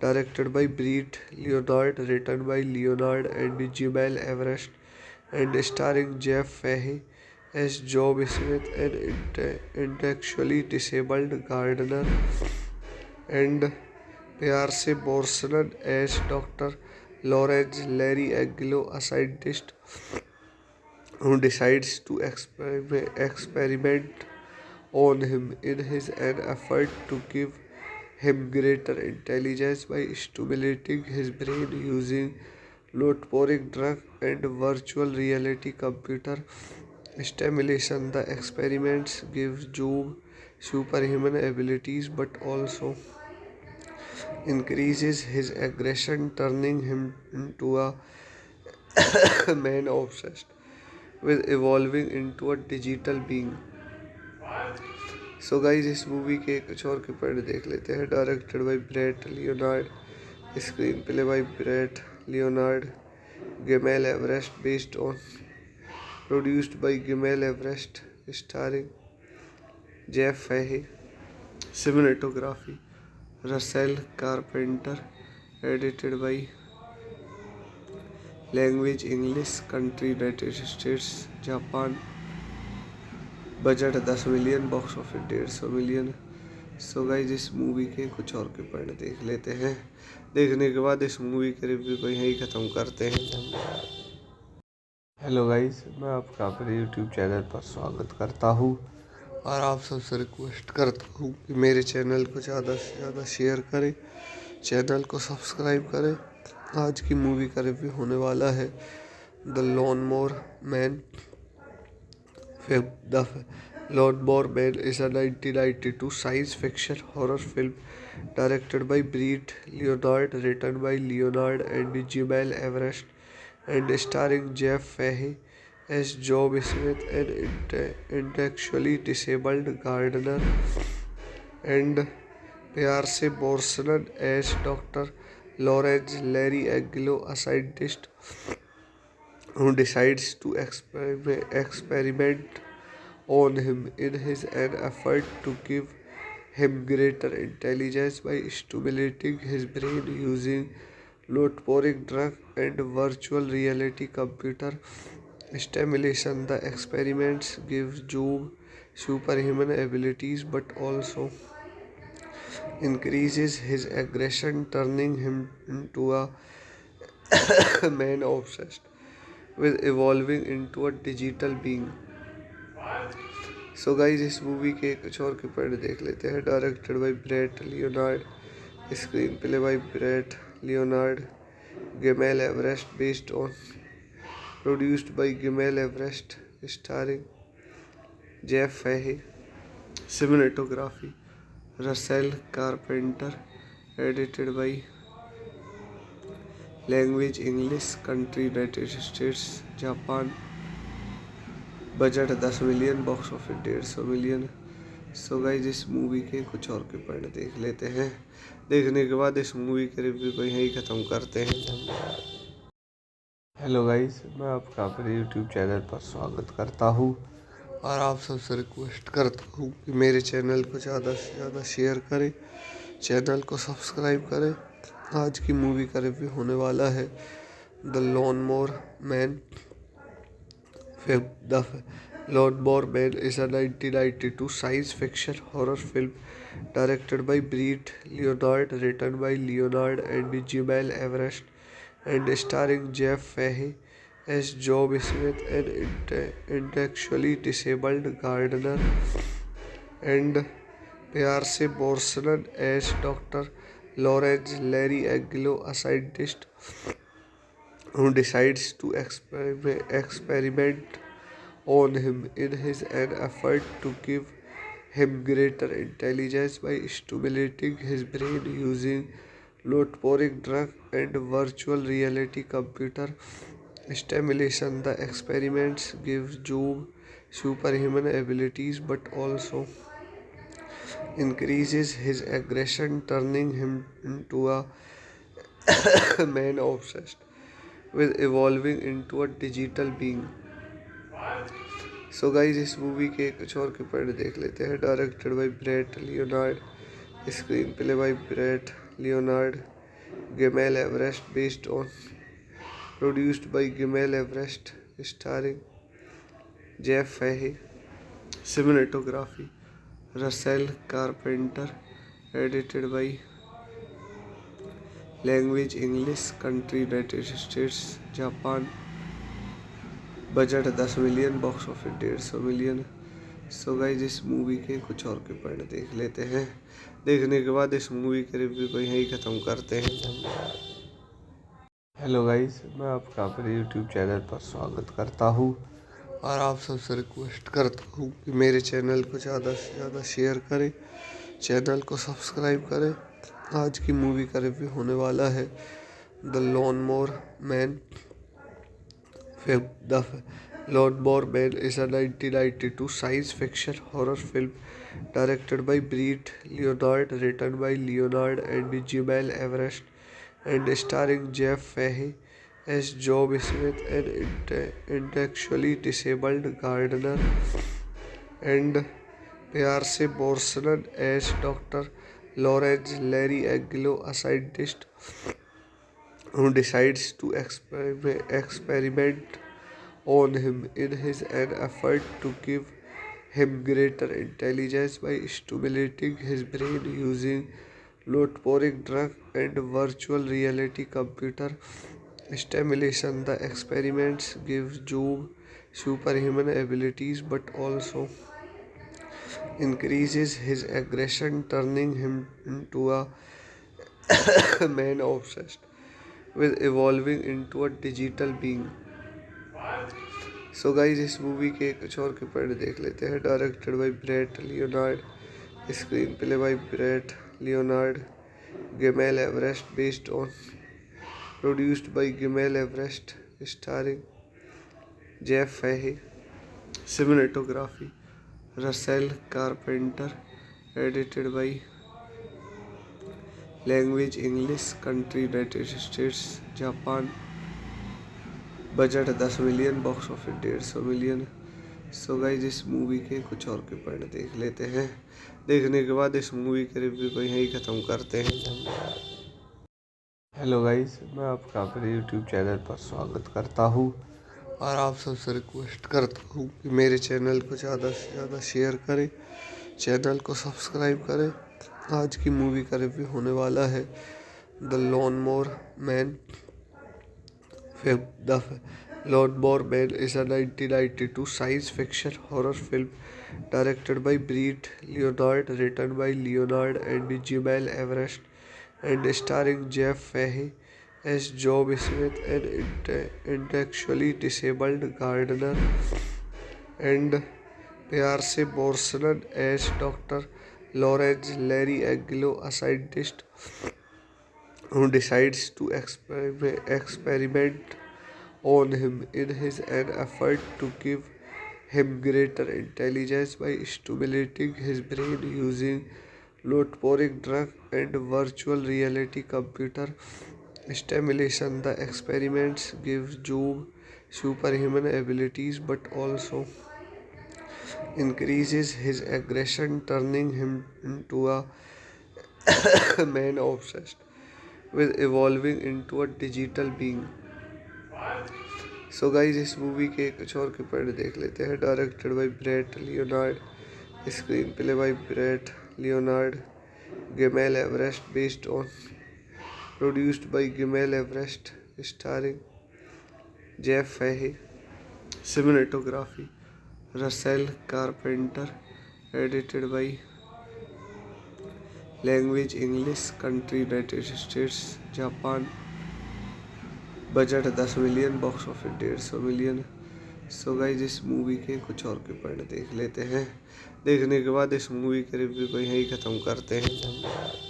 directed by Brett Leonard, written by Leonard and Jamal Everest, and starring Jeff Fahey as Job Smith, an intellectually disabled gardener, and Pierce Brosnan as Dr. Lawrence Larry Aguilo, a scientist who decides to experiment on him in an effort to give him greater intelligence by stimulating his brain using load-pouring drug and virtual reality computer stimulation. The experiments give Job superhuman abilities but also increases his aggression, turning him into a man obsessed with evolving into a digital being. So guys इस movie के कुछ और के point देख लेते हैं। Directed by Brett Leonard, screenplay by Brett Leonard, Gimel Everest, based on produced by Gimel Everest, starring Jeff Fahey, cinematography Russell Carpenter, edited by language English, country United States Japan, budget 10 million, box office 150 million. So guys इस movie के कुछ और के point देख लेते हैं। देखने के बाद इस मूवी के रिव्यू को यहीं ख़त्म करते हैं। धन्यवाद। हेलो गाइज, मैं आपका अपने यूट्यूब चैनल पर स्वागत करता हूँ और आप सबसे रिक्वेस्ट करता हूँ कि मेरे चैनल को ज़्यादा से ज़्यादा शेयर करें, चैनल को सब्सक्राइब करें। आज की मूवी का रिव्यू होने वाला है the लॉनमोर man. The Lawnmower Man is a 1992 science fiction horror film directed by Brett Leonard, written by Leonard and Jamal Everest, and starring Jeff Fahey as Job Smith, an intellectually disabled gardener, and Pierce Brosnan as Dr. Lawrence Larry Aguilo, a scientist who decides to experiment on him in an effort to give him greater intelligence by stimulating his brain using load-pouring drug and virtual reality computer stimulation. The experiments give Job superhuman abilities but also increases his aggression, turning him into a man obsessed with evolving into a digital being. So guys इस movie के कुछ और के point देख लेते हैं। Directed by Brett Leonard, screenplay by Brett Leonard, Gimel Everest, based on produced by Gimel Everest, starring Jeff Fahey, cinematography Russell Carpenter, edited by language English, country United States Japan, budget 10 million, box office 150 million. So guys इस movie के कुछ और के point देख लेते हैं। देखने के बाद इस मूवी के रिव्यू को यहीं ख़त्म करते हैं। धन्यवाद। हेलो गाइज, मैं आपका अपने यूट्यूब चैनल पर स्वागत करता हूँ और आप सबसे रिक्वेस्ट करता हूँ कि मेरे चैनल को ज़्यादा से ज़्यादा शेयर करें, चैनल को सब्सक्राइब करें। आज की मूवी का रिव्यू होने वाला है the लॉनमोर man. The Lawnmower Man is a 1992 science fiction horror film directed by Brett Leonard, written by Leonard and Jemele Everest, and starring Jeff Fahey as Job Smith, an intellectually disabled gardener, and Pierce Brosnan as Dr. Lawrence Larry Angelo, a scientist who decides to experiment on him in his an effort to give him greater intelligence by stimulating his brain using load-pouring drug and virtual reality computer stimulation. The experiments give Job superhuman abilities but also increases his aggression, turning him into a man obsessed with evolving into a digital being. So guys इस movie के कुछ और के point देख लेते हैं। Directed by Brett Leonard, screenplay by Brett Leonard, Gimel Everest, based on produced by Gimel Everest, starring Jeff Fahey, cinematography Russell Carpenter, edited by language English, country United States Japan, budget 10 million, box office 150 million. So guys इस movie के कुछ और के point देख लेते हैं। देखने के बाद इस मूवी के रिव्यू को यहीं ख़त्म करते हैं। हेलो गाइज, मैं आपका अपने यूट्यूब चैनल पर स्वागत करता हूँ और आप सबसे रिक्वेस्ट करता हूँ कि मेरे चैनल को ज़्यादा से ज़्यादा शेयर करें, चैनल को सब्सक्राइब करें। आज की मूवी का रिव्यू होने वाला है the Lawnmower Man. The Lawnmower Man is a 1992 science fiction horror film directed by Brett Leonard, written by Leonard and Jemele Everest, and starring Jeff Fahey as Job Smith, an intellectually disabled gardener, and Pierce Brosnan as Dr. Lawrence Larry Angelo, a scientist who decides to experiment on him in his an effort to give him greater intelligence by stimulating his brain using load-pouring drug and virtual reality computer stimulation. The experiments give Job superhuman abilities but also increases his aggression, turning him into a man obsessed with evolving into a digital being. So guys इस movie के कुछ और के point देख लेते हैं। Directed by Brett Leonard, screenplay by Brett Leonard, Gimel Everest, based on produced by Gimel Everest, starring Jeff Fahey, cinematography Russell Carpenter, edited by language English, country United States Japan, budget 10 million, box office 150 million. So guys इस movie के कुछ और के point देख लेते हैं। देखने के बाद इस मूवी के रिव्यू को यहीं ख़त्म करते हैं। हेलो गाइज, मैं आपका अपने यूट्यूब चैनल पर स्वागत करता हूँ और आप सबसे रिक्वेस्ट करता हूँ कि मेरे चैनल को ज़्यादा से ज़्यादा शेयर करें, चैनल को सब्सक्राइब करें। आज की मूवी का रिव्यू होने वाला है the Lawnmower Man. The Lawnmower Man is a 1992 science fiction horror film directed by Brett Leonard, written by Leonard and Jemele Everest, and starring Jeff Fahey as Job Smith, an intellectually disabled gardener, and Pierce Brosnan as Dr. Lawrence Larry Angelo, a scientist who decides to experiment on him in his an effort to give him greater intelligence by stimulating his brain using load-pouring drug and virtual reality computer stimulation. The experiments give Job superhuman abilities but also increases his aggression, turning him into a man obsessed with evolving into a digital being. So guys इस movie के कुछ और के point देख लेते हैं। Directed by Brett Leonard, screenplay by Brett Leonard, Gimel Everest, based on, produced by Gimel Everest, starring Jeff Fahey, cinematography Russell Carpenter, edited by language English, country United States Japan, budget 10 million, box office 150 million. So guys इस movie के कुछ और के point देख लेते हैं। देखने के बाद इस मूवी के रिव्यू को यहीं ख़त्म करते हैं। धन्यवाद।